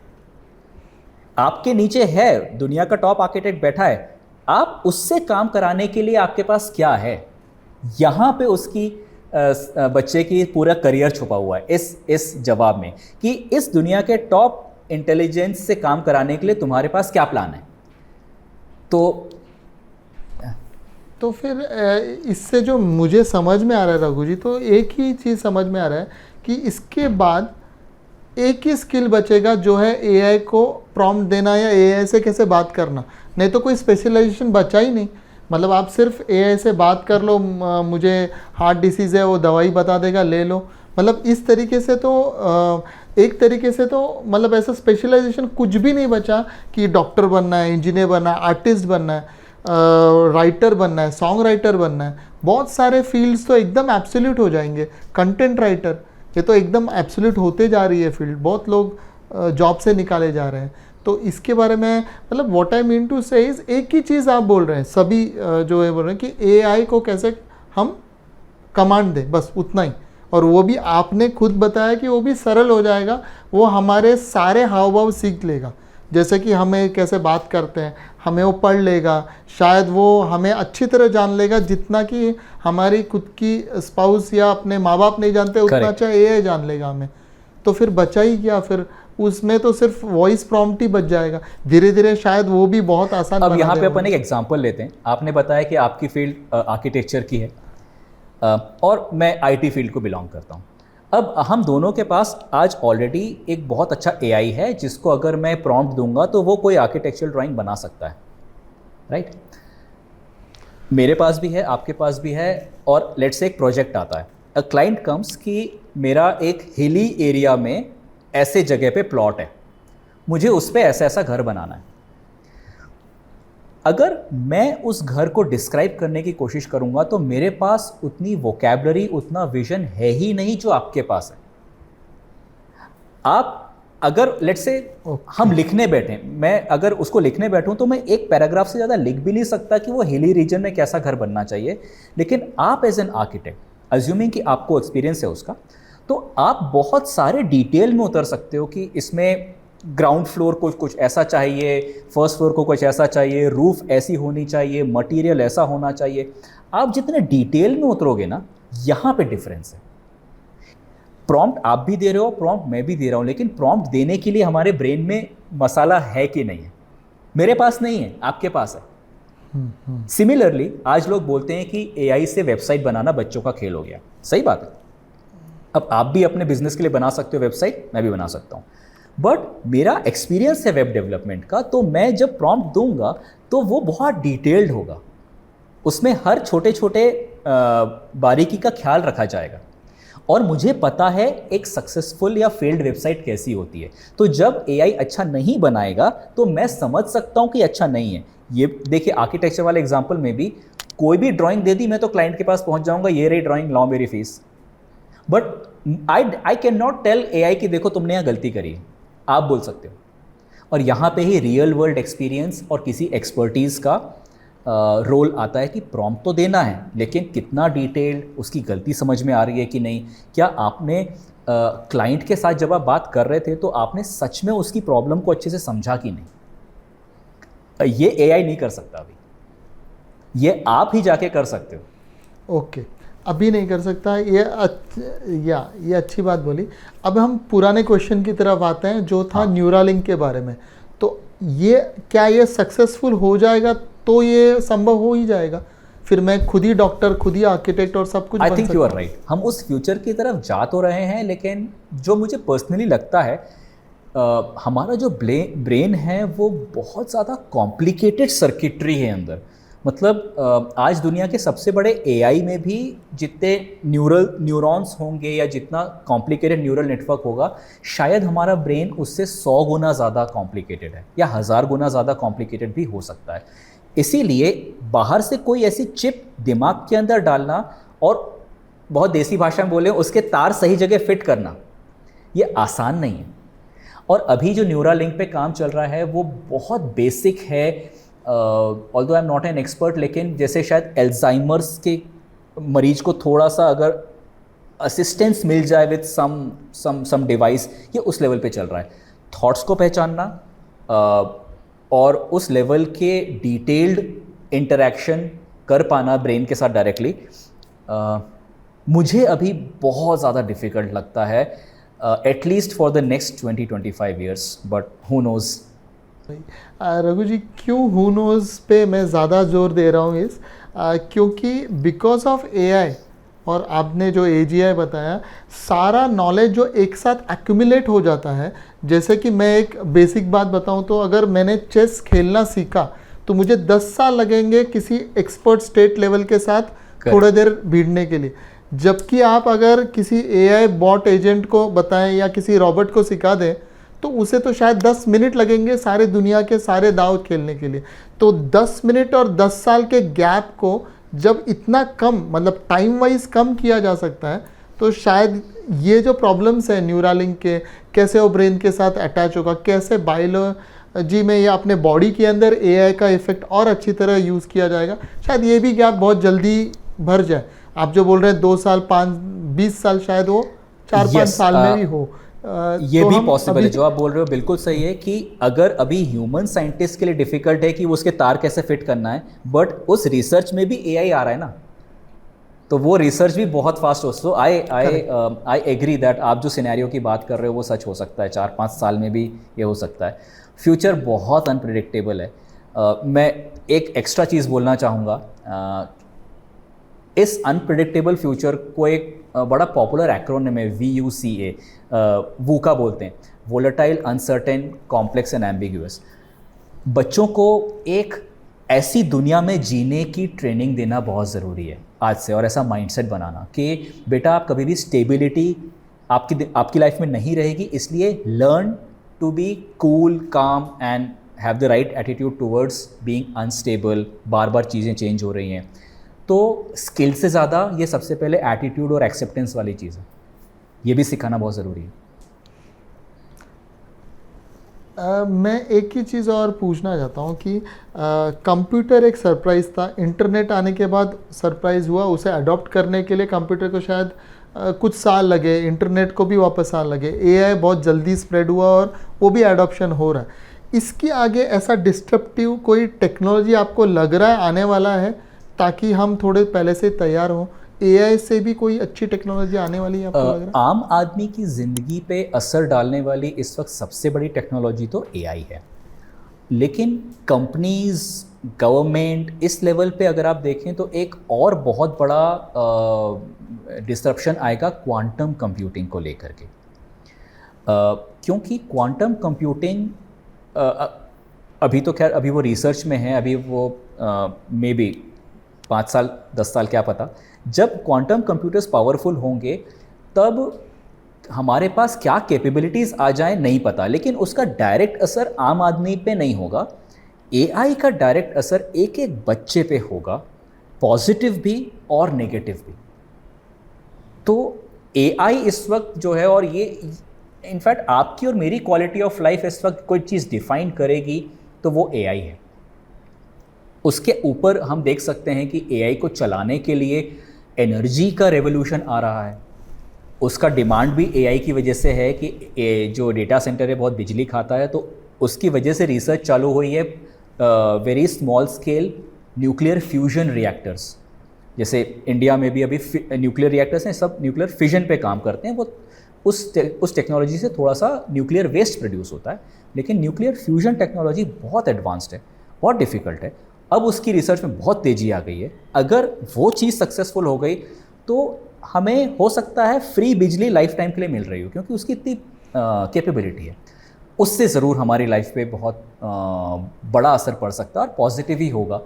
आपके नीचे है दुनिया का टॉप आर्किटेक्ट बैठा है, आप उससे काम कराने के लिए आपके पास क्या है? यहाँ पे उसकी बच्चे की पूरा करियर छुपा हुआ है इस जवाब में कि इस दुनिया के टॉप इंटेलिजेंस से काम कराने के लिए तुम्हारे पास क्या प्लान है। तो फिर इससे जो मुझे समझ में आ रहा है रघु जी, तो एक ही चीज़ समझ में आ रहा है कि इसके बाद एक ही स्किल बचेगा जो है AI को प्रॉम्प्ट देना या AI से कैसे बात करना, नहीं तो कोई स्पेशलाइजेशन बचा ही नहीं। मतलब आप सिर्फ AI से बात कर लो, मुझे हार्ट डिसीज़ है वो दवाई बता देगा, ले लो। मतलब इस तरीके से तो एक तरीके से तो मतलब ऐसा स्पेशलाइजेशन कुछ भी नहीं बचा कि डॉक्टर बनना है, इंजीनियर बनना है, आर्टिस्ट बनना है, राइटर बनना है, सॉन्ग राइटर बनना है। बहुत सारे फील्ड्स तो एकदम एब्सोल्यूट हो जाएंगे। कंटेंट राइटर, ये तो एकदम एब्सोल्यूट होते जा रही है फील्ड, बहुत लोग जॉब से निकाले जा रहे हैं। तो इसके बारे में मतलब व्हाट आई मीन टू से इज, एक ही चीज़ आप बोल रहे हैं सभी जो है बोल रहे हैं कि AI को कैसे हम कमांड दें, बस उतना ही। और वो भी आपने खुद बताया कि वो भी सरल हो जाएगा, वो हमारे सारे हाव भाव सीख लेगा, जैसे कि हमें कैसे बात करते हैं हमें वो पढ़ लेगा, शायद वो हमें अच्छी तरह जान लेगा जितना कि हमारी खुद की स्पाउस या अपने माँ बाप नहीं जानते उतना अच्छा AI जान लेगा हमें। तो फिर बचा ही क्या, फिर उसमें तो सिर्फ वॉइस प्रॉम्प्ट ही बच जाएगा। धीरे धीरे शायद वो भी बहुत आसान। अब यहाँ पे अपन एक एग्जांपल लेते हैं। आपने बताया कि आपकी फील्ड आर्किटेक्चर की है और मैं IT फील्ड को बिलोंग करता हूँ। अब हम दोनों के पास आज ऑलरेडी एक बहुत अच्छा AI है जिसको अगर मैं प्रॉम्प्ट दूंगा तो वो कोई आर्किटेक्चरल ड्राइंग बना सकता है, राइट? मेरे पास भी है, आपके पास भी है। और लेट्स से एक प्रोजेक्ट आता है, अ क्लाइंट कम्स कि मेरा एक हिली एरिया में ऐसे जगह पे प्लॉट है, मुझे उस पर ऐसा ऐसा घर बनाना है। अगर मैं उस घर को डिस्क्राइब करने की कोशिश करूंगा तो मेरे पास उतनी वोकैबलरी, उतना विजन है ही नहीं जो आपके पास है। आप अगर लेट्स से हम लिखने बैठे, मैं अगर उसको लिखने बैठूं तो मैं एक पैराग्राफ से ज़्यादा लिख भी नहीं सकता कि वो हिली रीजन में कैसा घर बनना चाहिए। लेकिन आप एज एन आर्किटेक्ट, अज्यूमिंग कि आपको एक्सपीरियंस है उसका, तो आप बहुत सारे डिटेल में उतर सकते हो कि इसमें ग्राउंड फ्लोर को कुछ ऐसा चाहिए, फर्स्ट फ्लोर को कुछ ऐसा चाहिए, रूफ ऐसी होनी चाहिए, मटेरियल ऐसा होना चाहिए। आप जितने डिटेल में उतरोगे ना, यहाँ पे डिफरेंस है। प्रॉम्प्ट आप भी दे रहे हो, प्रॉम्प्ट मैं भी दे रहा हूँ, लेकिन प्रॉम्प्ट देने के लिए हमारे ब्रेन में मसाला है कि नहीं है। मेरे पास नहीं है, आपके पास है। सिमिलरली आज लोग बोलते हैं कि एआई से वेबसाइट बनाना बच्चों का खेल हो गया। सही बात है। अब आप भी अपने बिजनेस के लिए बना सकते हो वेबसाइट, मैं भी बना सकता हूँ, बट मेरा एक्सपीरियंस है वेब डेवलपमेंट का, तो मैं जब प्रॉम्प्ट दूंगा तो वो बहुत डिटेल्ड होगा, उसमें हर छोटे छोटे बारीकी का ख्याल रखा जाएगा, और मुझे पता है एक सक्सेसफुल या फेल्ड वेबसाइट कैसी होती है। तो जब एआई अच्छा नहीं बनाएगा तो मैं समझ सकता हूँ कि अच्छा नहीं है। ये देखिए, आर्किटेक्चर वाले एग्जाम्पल में भी कोई भी ड्राइंग दे दी, मैं तो क्लाइंट के पास पहुंच जाऊंगा, ये रही ड्राइंग, लाओ मेरी fees. But I can not tell AI कि देखो तुमने यहाँ गलती करी है, आप बोल सकते हो। और यहाँ पे ही रियल वर्ल्ड एक्सपीरियंस और किसी एक्सपर्टीज़ का रोल आता है कि प्रॉम्प्ट तो देना है, लेकिन कितना डिटेल्ड, उसकी गलती समझ में आ रही है कि नहीं, क्या आपने क्लाइंट के साथ जब आप बात कर रहे थे तो आपने सच में उसकी प्रॉब्लम को अच्छे से समझा कि नहीं। ये एआई नहीं कर सकता अभी, ये आप ही जाके कर सकते हो। ओके, अभी नहीं कर सकता, ये अच्छी बात बोली। अब हम पुराने क्वेश्चन की तरफ आते हैं जो था न्यूरालिंक के बारे में। तो ये क्या ये सक्सेसफुल हो जाएगा तो ये संभव हो ही जाएगा, फिर मैं खुद ही डॉक्टर, खुद ही आर्किटेक्ट और सब कुछ। I think you are right. हम उस फ्यूचर की तरफ जा तो रहे हैं, लेकिन जो मुझे पर्सनली लगता है हमारा जो ब्रेन है वो बहुत ज़्यादा कॉम्प्लिकेटेड सर्किटरी है अंदर। मतलब आज दुनिया के सबसे बड़े एआई में भी जितने न्यूरॉन्स होंगे या जितना कॉम्प्लिकेटेड न्यूरल नेटवर्क होगा, शायद हमारा ब्रेन उससे 100 गुना ज़्यादा कॉम्प्लिकेटेड है या 1000 गुना ज़्यादा कॉम्प्लिकेटेड भी हो सकता है। इसीलिए बाहर से कोई ऐसी चिप दिमाग के अंदर डालना और बहुत देसी भाषा में बोले उसके तार सही जगह फिट करना, ये आसान नहीं है। और अभी जो न्यूरालिंक पे काम चल रहा है वो बहुत बेसिक है। Although I am not an expert, लेकिन जैसे शायद एल्जाइमर्स के मरीज को थोड़ा सा अगर असिस्टेंस मिल जाए विद सम डिवाइस, ये उस लेवल पे चल रहा है। थॉट्स को पहचानना और उस लेवल के डिटेल्ड इंटरेक्शन कर पाना ब्रेन के साथ डायरेक्टली, मुझे अभी बहुत ज़्यादा डिफ़िकल्ट लगता है, at least for the next 20-25 years, but who knows. Raghu ji, क्यों हु नोज़ पे मैं ज़्यादा जोर दे रहा हूँ क्योंकि बिकॉज ऑफ एआई और आपने जो एजीआई बताया, सारा नॉलेज जो एक साथ एक्यूमुलेट हो जाता है। जैसे कि मैं एक बेसिक बात बताऊं तो अगर मैंने चेस खेलना सीखा तो मुझे 10 साल लगेंगे किसी एक्सपर्ट स्टेट लेवल के साथ थोड़ी देर भिड़ने के लिए, जबकि आप अगर किसी एआई बॉट एजेंट को बताएं या किसी रॉबोट को सिखा दें तो उसे तो शायद 10 मिनट लगेंगे सारे दुनिया के सारे दाव खेलने के लिए। तो 10 मिनट और 10 साल के गैप को जब इतना कम, मतलब टाइम वाइज कम किया जा सकता है, तो शायद ये जो प्रॉब्लम्स है न्यूरालिंक के, कैसे वो ब्रेन के साथ अटैच होगा, कैसे बायोलॉजी में या अपने बॉडी के अंदर एआई का इफेक्ट और अच्छी तरह यूज़ किया जाएगा, शायद ये भी गैप बहुत जल्दी भर जाए। आप जो बोल रहे हैं 2 साल, 20 साल, शायद वो 4-5 साल में भी हो। ये भी पॉसिबल है, जो आप बोल रहे हो बिल्कुल सही है कि अगर अभी ह्यूमन साइंटिस्ट के लिए डिफिकल्ट है कि वो उसके तार कैसे फिट करना है, बट उस रिसर्च में भी एआई आ रहा है ना, तो वो रिसर्च भी बहुत फास्ट हो। सो आई एग्री दैट आप जो सिनेरियो की बात कर रहे हो वो सच हो सकता है, 4-5 साल में भी ये हो सकता है। फ्यूचर बहुत अनप्रिडिक्टेबल है। मैं एक एक्स्ट्रा चीज़ बोलना चाहूँगा, इस अनप्रिडिक्टेबल फ्यूचर को एक बड़ा पॉपुलर एक्रोनिम है VUCA, वूका बोलते हैं, volatile, uncertain, complex and ambiguous. बच्चों को एक ऐसी दुनिया में जीने की ट्रेनिंग देना बहुत ज़रूरी है आज से, और ऐसा माइंडसेट बनाना कि बेटा आप कभी भी स्टेबिलिटी आपकी लाइफ में नहीं रहेगी, इसलिए learn to be cool, calm and have the right attitude towards being unstable. बार बार चीज़ें चेंज हो रही हैं, तो स्किल से ज़्यादा ये सबसे पहले एटीट्यूड और एक्सेप्टेंस वाली चीज़ है, ये भी सिखाना बहुत ज़रूरी है। मैं एक ही चीज़ और पूछना चाहता हूँ कि कंप्यूटर एक सरप्राइज़ था, इंटरनेट आने के बाद सरप्राइज़ हुआ, उसे अडॉप्ट करने के लिए कंप्यूटर को शायद कुछ साल लगे, इंटरनेट को भी वापस साल लगे, एआई बहुत जल्दी स्प्रेड हुआ और वो भी एडॉप्शन हो रहा है। इसके आगे ऐसा डिस्ट्रप्टिव कोई टेक्नोलॉजी आपको लग रहा है आने वाला है, ताकि हम थोड़े पहले से तैयार हों? एआई से भी कोई अच्छी टेक्नोलॉजी आने वाली है आपको लग रहा है? आम आदमी की ज़िंदगी पे असर डालने वाली इस वक्त सबसे बड़ी टेक्नोलॉजी तो एआई है, लेकिन कंपनीज़, गवर्नमेंट, इस लेवल पे अगर आप देखें तो एक और बहुत बड़ा डिस्ट्रप्शन आएगा क्वांटम कंप्यूटिंग को लेकर के। क्योंकि क्वांटम कंप्यूटिंग अभी तो खैर अभी वो रिसर्च में है, अभी वो मे बी 5 साल 10 साल क्या पता, जब क्वांटम कंप्यूटर्स पावरफुल होंगे तब हमारे पास क्या कैपेबिलिटीज़ आ जाए नहीं पता, लेकिन उसका डायरेक्ट असर आम आदमी पे नहीं होगा। एआई का डायरेक्ट असर एक एक बच्चे पे होगा, पॉजिटिव भी और नेगेटिव भी। तो एआई इस वक्त जो है, और ये इनफैक्ट आपकी और मेरी क्वालिटी ऑफ लाइफ इस वक्त कोई चीज़ डिफाइन करेगी तो वो एआई है। उसके ऊपर हम देख सकते हैं कि एआई को चलाने के लिए एनर्जी का रेवोल्यूशन आ रहा है। उसका डिमांड भी एआई की वजह से है कि जो डेटा सेंटर है बहुत बिजली खाता है, तो उसकी वजह से रिसर्च चालू हुई है very small scale nuclear fusion reactors. जैसे इंडिया में भी अभी न्यूक्लियर रिएक्टर्स हैं, सब न्यूक्लियर फिजन पे काम करते हैं। वो उस टेक्नोलॉजी से थोड़ा सा न्यूक्लियर वेस्ट प्रोड्यूस होता है, लेकिन न्यूक्लियर फ्यूजन टेक्नोलॉजी बहुत एडवांस्ड है, बहुत डिफ़िकल्ट है। अब उसकी रिसर्च में बहुत तेज़ी आ गई है। अगर वो चीज़ सक्सेसफुल हो गई तो हमें हो सकता है फ्री बिजली लाइफ टाइम के लिए मिल रही हो, क्योंकि उसकी इतनी कैपेबिलिटी है। उससे ज़रूर हमारी लाइफ पे बहुत बड़ा असर पड़ सकता है और पॉजिटिव ही होगा।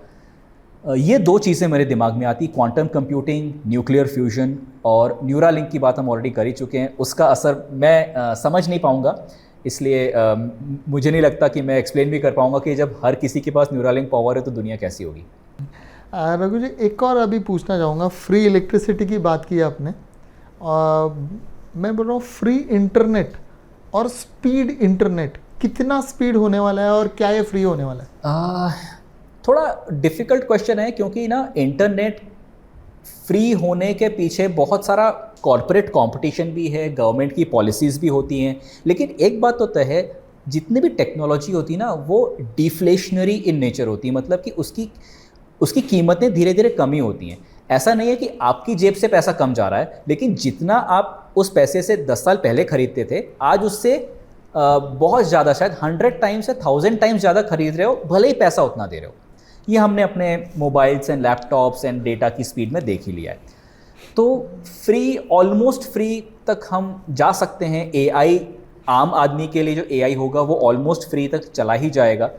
ये 2 चीज़ें मेरे दिमाग में आती, क्वांटम कंप्यूटिंग, न्यूक्लियर फ्यूजन, और न्यूरालिंक की बात हम ऑलरेडी कर ही चुके हैं। उसका असर मैं समझ नहीं पाऊँगा, इसलिए मुझे नहीं लगता कि मैं एक्सप्लेन भी कर पाऊँगा कि जब हर किसी के पास न्यूरालिंक पावर है तो दुनिया कैसी होगी। रघु जी, एक और अभी पूछना चाहूँगा। फ्री इलेक्ट्रिसिटी की बात की आपने, मैं बोल रहा हूँ फ्री इंटरनेट और स्पीड इंटरनेट, कितना स्पीड होने वाला है और क्या ये फ्री होने वाला है? थोड़ा डिफ़िकल्ट क्वेश्चन है, क्योंकि ना इंटरनेट फ्री होने के पीछे बहुत सारा कॉरपोरेट कंपटीशन भी है, गवर्नमेंट की पॉलिसीज़ भी होती हैं। लेकिन एक बात तो तय है, जितनी भी टेक्नोलॉजी होती है ना वो डिफ्लेशनरी इन नेचर होती है, मतलब कि उसकी कीमतें धीरे धीरे कम ही होती हैं। ऐसा नहीं है कि आपकी जेब से पैसा कम जा रहा है, लेकिन जितना आप उस पैसे से 10 साल पहले खरीदते थे, आज उससे बहुत ज़्यादा, शायद 100 टाइम्स या 1000 टाइम्स ज़्यादा खरीद रहे हो, भले ही पैसा उतना दे रहे हो। ये हमने अपने mobiles and laptops and data की स्पीड में देख ही लिया है। तो फ्री, ऑलमोस्ट फ्री तक हम जा सकते हैं। एआई, आम आदमी के लिए जो एआई होगा वो ऑलमोस्ट फ्री तक चला ही जाएगा।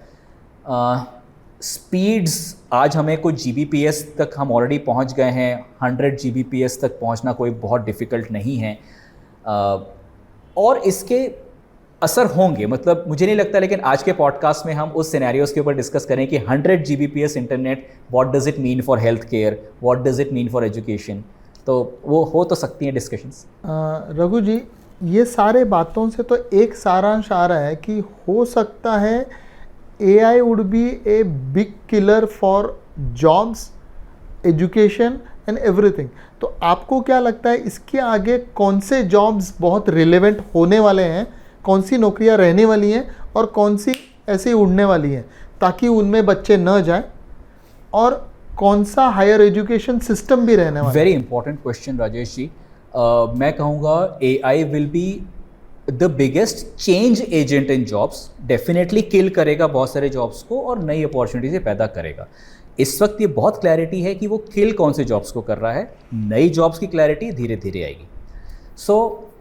स्पीड्स आज हमें कुछ जीबीपीएस तक हम ऑलरेडी पहुंच गए हैं। 100 जीबीपीएस तक पहुंचना कोई बहुत डिफ़िकल्ट नहीं है। और इसके असर होंगे, मतलब मुझे नहीं लगता, लेकिन आज के पॉडकास्ट में हम उस सिनेरियोस के ऊपर डिस्कस करें कि 100 GBPS internet, what does it mean for health care, what does it mean for education. तो वो हो तो सकती हैं डिस्कशंस। रघु जी, ये सारे बातों से तो एक सारांश आ रहा है कि हो सकता है AI would be a big killer for jobs, education and everything। तो आपको क्या लगता है इसके आगे कौन से जॉब्स बहुत रिलेवेंट होने वाले हैं, कौन सी नौकरियां रहने वाली हैं और कौन सी ऐसे ही उड़ने वाली हैं, ताकि उनमें बच्चे न जाएं, और कौन सा हायर एजुकेशन सिस्टम भी रहने वाला है? Very important question Rajesh ji. मैं कहूँगा AI will be the biggest change agent in jobs. Definitely kill करेगा बहुत सारे जॉब्स को और नई अपॉर्चुनिटीज़ पैदा करेगा। इस वक्त ये बहुत क्लैरिटी है कि वो किल कौन से जॉब्स को कर रहा है, नई जॉब्स की क्लैरिटी धीरे धीरे आएगी। सो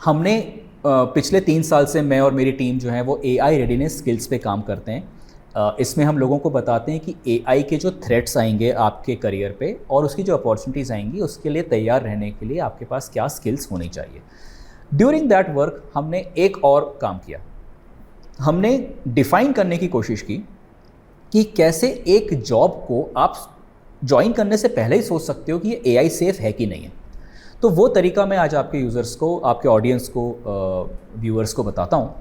हमने पिछले 3 साल से मैं और मेरी टीम जो है वो AI रेडीनेस स्किल्स पे काम करते हैं। इसमें हम लोगों को बताते हैं कि AI के जो थ्रेट्स आएंगे आपके करियर पे और उसकी जो अपॉर्चुनिटीज़ आएंगी, उसके लिए तैयार रहने के लिए आपके पास क्या स्किल्स होनी चाहिए। ड्यूरिंग दैट वर्क हमने एक और काम किया। हमने डिफ़ाइन करने की कोशिश की कि कैसे एक जॉब को आप ज्वाइन करने से पहले ही सोच सकते हो कि ये AI सेफ़ है कि नहीं है। तो वो तरीका मैं आज आपके यूज़र्स को, आपके ऑडियंस को, व्यूअर्स को बताता हूँ।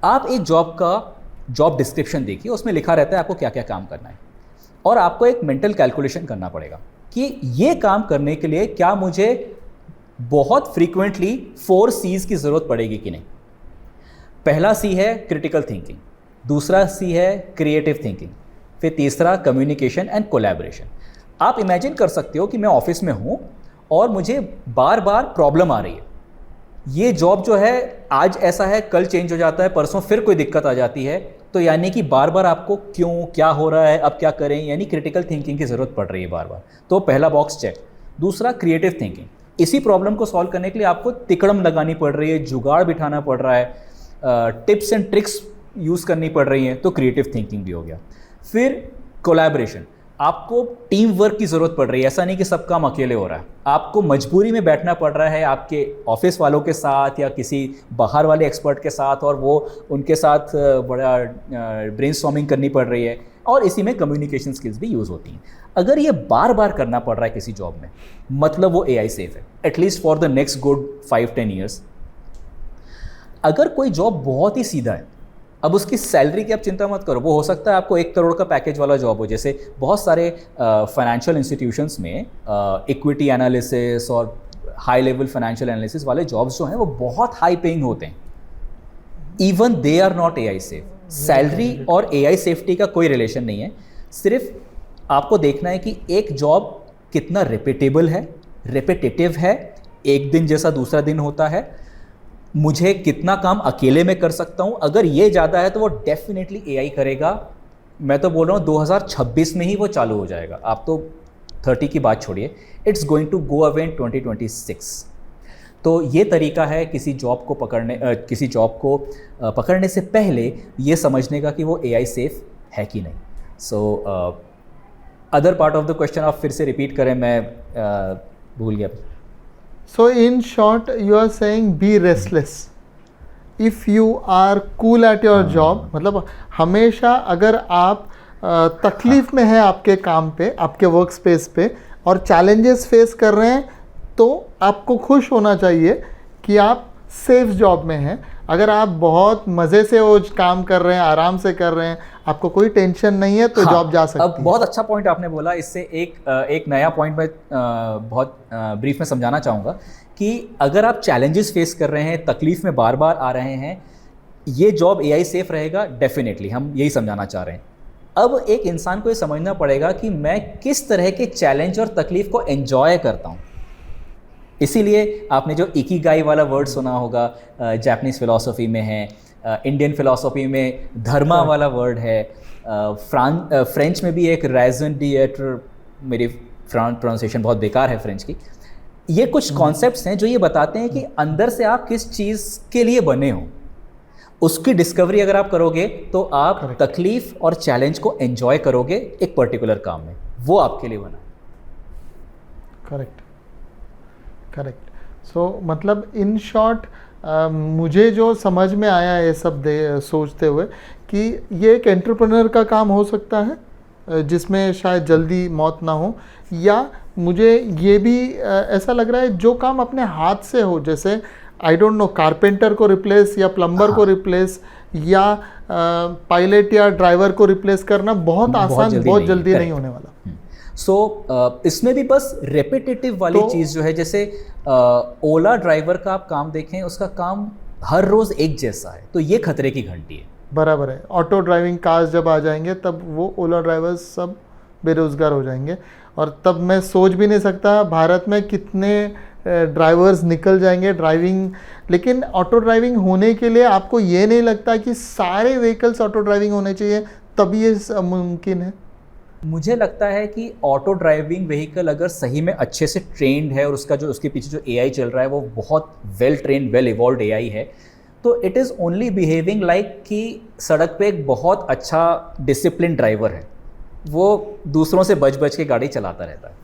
आप एक जॉब डिस्क्रिप्शन देखिए, उसमें लिखा रहता है आपको क्या क्या काम करना है, और आपको एक मेंटल कैलकुलेशन करना पड़ेगा कि ये काम करने के लिए क्या मुझे बहुत फ्रीक्वेंटली 4 C's की ज़रूरत पड़ेगी कि नहीं। पहला C है क्रिटिकल थिंकिंग, दूसरा C है क्रिएटिव थिंकिंग, फिर तीसरा कम्युनिकेशन एंड कोलैबोरेशन। आप इमेजिन कर सकते हो कि मैं ऑफिस में हूँ और मुझे बार बार प्रॉब्लम आ रही है। ये जॉब जो है आज ऐसा है, कल चेंज हो जाता है, परसों फिर कोई दिक्कत आ जाती है। तो यानी कि बार बार आपको क्यों, क्या हो रहा है, अब क्या करें, यानी क्रिटिकल थिंकिंग की ज़रूरत पड़ रही है बार बार। तो पहला बॉक्स चेक। दूसरा क्रिएटिव थिंकिंग, इसी प्रॉब्लम को सॉल्व करने के लिए आपको तिकड़म लगानी पड़ रही है, जुगाड़ बिठाना पड़ रहा है, टिप्स एंड ट्रिक्स यूज़ करनी पड़ रही हैं, तो क्रिएटिव थिंकिंग भी हो गया। फिर कोलैबोरेशन, आपको टीम वर्क की ज़रूरत पड़ रही है, ऐसा नहीं कि सब काम अकेले हो रहा है, आपको मजबूरी में बैठना पड़ रहा है आपके ऑफिस वालों के साथ या किसी बाहर वाले एक्सपर्ट के साथ, और वो उनके साथ बड़ा ब्रेनस्टॉर्मिंग करनी पड़ रही है, और इसी में कम्युनिकेशन स्किल्स भी यूज़ होती हैं। अगर ये बार बार करना पड़ रहा है किसी जॉब में, मतलब वो AI सेफ है at least for the next good 5-10 years. अगर कोई जॉब बहुत ही सीधा है, अब उसकी सैलरी की आप चिंता मत करो, वो हो सकता है आपको 1 करोड़ का पैकेज वाला जॉब हो, जैसे बहुत सारे फाइनेंशियल इंस्टीट्यूशंस में इक्विटी एनालिसिस और हाई लेवल फाइनेंशियल एनालिसिस वाले जॉब्स जो हैं वो बहुत हाई पेइंग होते हैं। Even they are not AI safe. Salary और AI सेफ्टी का कोई रिलेशन नहीं है, सिर्फ आपको देखना है कि एक जॉब कितना रिपीटेबल है, रिपीटेटिव है, एक दिन जैसा दूसरा दिन होता है, मुझे कितना काम अकेले में कर सकता हूँ। अगर ये ज़्यादा है तो वो डेफिनेटली AI करेगा। मैं तो बोल रहा हूँ 2026 में ही वो चालू हो जाएगा, आप तो 30 की बात छोड़िए, it's going to go away in 2026। तो ये तरीका है किसी जॉब को पकड़ने से पहले ये समझने का कि वो AI सेफ है कि नहीं। So other part of the question आप फिर से रिपीट करें, मैं भूल गया। So in short, you are saying be restless. If you are cool at your job, मतलब हमेशा अगर आप तकलीफ में हैं आपके काम पे, आपके वर्क स्पेस पे, और चैलेंजेस फेस कर रहे हैं, तो आपको खुश होना चाहिए कि आप सेफ जॉब में हैं। अगर आप बहुत मज़े से वो काम कर रहे हैं, आराम से कर रहे हैं, आपको कोई टेंशन नहीं है, तो जॉब जा सकती है। अब बहुत अच्छा पॉइंट आपने बोला। इससे एक नया पॉइंट मैं बहुत ब्रीफ में समझाना चाहूँगा कि अगर आप चैलेंजेस फेस कर रहे हैं, तकलीफ में बार बार आ रहे हैं, ये जॉब AI सेफ रहेगा डेफिनेटली, हम यही समझाना चाह रहे हैं। अब एक इंसान को ये समझना पड़ेगा कि मैं किस तरह के चैलेंज और तकलीफ को एंजॉय करता हूँ। इसीलिए आपने जो इकिगाई वाला वर्ड सुना होगा, जापानीज़ फिलॉसफी में है, इंडियन फिलॉसफी में धर्मा वाला वर्ड है, फ्रेंच में भी एक रैज़न डिएटर, मेरी प्रोनाउंसिएशन बहुत बेकार है फ्रेंच की। ये कुछ कॉन्सेप्ट्स हैं जो ये बताते हैं कि अंदर से आप किस चीज़ के लिए बने हो, उसकी डिस्कवरी अगर आप करोगे तो आप तकलीफ और चैलेंज को एंजॉय करोगे एक पर्टिकुलर काम में, वो आपके लिए बना। करेक्ट। सो मतलब इन शॉर्ट मुझे जो समझ में आया ये सब सोचते हुए कि ये एक एंटरप्रेन्योर का काम हो सकता है जिसमें शायद जल्दी मौत ना हो, या मुझे ये भी ऐसा लग रहा है जो काम अपने हाथ से हो, जैसे आई डोंट नो कारपेंटर को रिप्लेस या प्लम्बर को रिप्लेस या पायलट या ड्राइवर को रिप्लेस करना बहुत आसान, बहुत जल्दी नहीं होने वाला। इसमें भी बस रेपिटेटिव वाली चीज़ जो है, जैसे ओला ड्राइवर का आप काम देखें, उसका काम हर रोज़ एक जैसा है, तो ये खतरे की घंटी है। बराबर है। ऑटो ड्राइविंग कार्स जब आ जाएंगे तब वो ओला ड्राइवर्स सब बेरोज़गार हो जाएंगे, और तब मैं सोच भी नहीं सकता भारत में कितने ड्राइवर्स निकल जाएंगे ड्राइविंग। लेकिन ऑटो ड्राइविंग होने के लिए आपको ये नहीं लगता कि सारे व्हीकल्स ऑटो ड्राइविंग होने चाहिए तभी ये मुमकिन है? मुझे लगता है कि ऑटो ड्राइविंग व्हीकल अगर सही में अच्छे से ट्रेंड है और उसके पीछे जो AI चल रहा है वो बहुत well trained, well evolved AI है, तो it is only behaving like कि सड़क पे एक बहुत अच्छा डिसिप्लिन ड्राइवर है, वो दूसरों से बच के गाड़ी चलाता रहता है।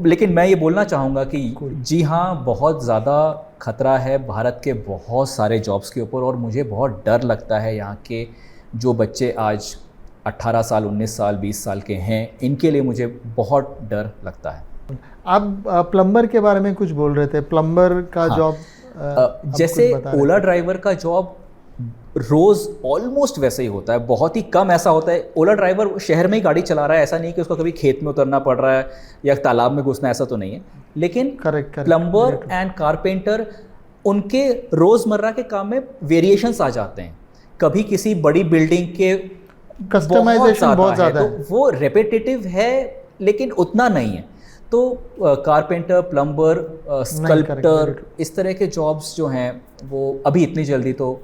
लेकिन मैं ये बोलना चाहूँगा कि जी हाँ, बहुत ज़्यादा खतरा है भारत के बहुत सारे जॉब्स के ऊपर, और मुझे बहुत डर लगता है यहाँ के जो बच्चे आज 18 साल, 19 साल, 20 साल के हैं, इनके लिए मुझे बहुत डर लगता है। आप प्लम्बर के बारे में कुछ बोल रहे थे, प्लम्बर का जॉब जैसे ओला ड्राइवर का जॉब रोज़ ऑलमोस्ट वैसे ही होता है, बहुत ही कम ऐसा होता है। ओला ड्राइवर शहर में ही गाड़ी चला रहा है, ऐसा नहीं कि उसको कभी खेत में उतरना पड़ रहा है या तालाब में घुसना, ऐसा तो नहीं है। लेकिन प्लम्बर एंड कारपेंटर, उनके रोज़मर्रा के काम में वेरिएशंस आ जाते हैं। कभी किसी बड़ी बिल्डिंग के कस्टमाइजेशन बहुत ज़्यादा है, तो वो रेपिटेटिव है लेकिन उतना नहीं है। तो कारपेंटर, प्लम्बर, स्कल्प्टर, इस तरह के जॉब्स जो हैं वो अभी इतनी जल्दी तो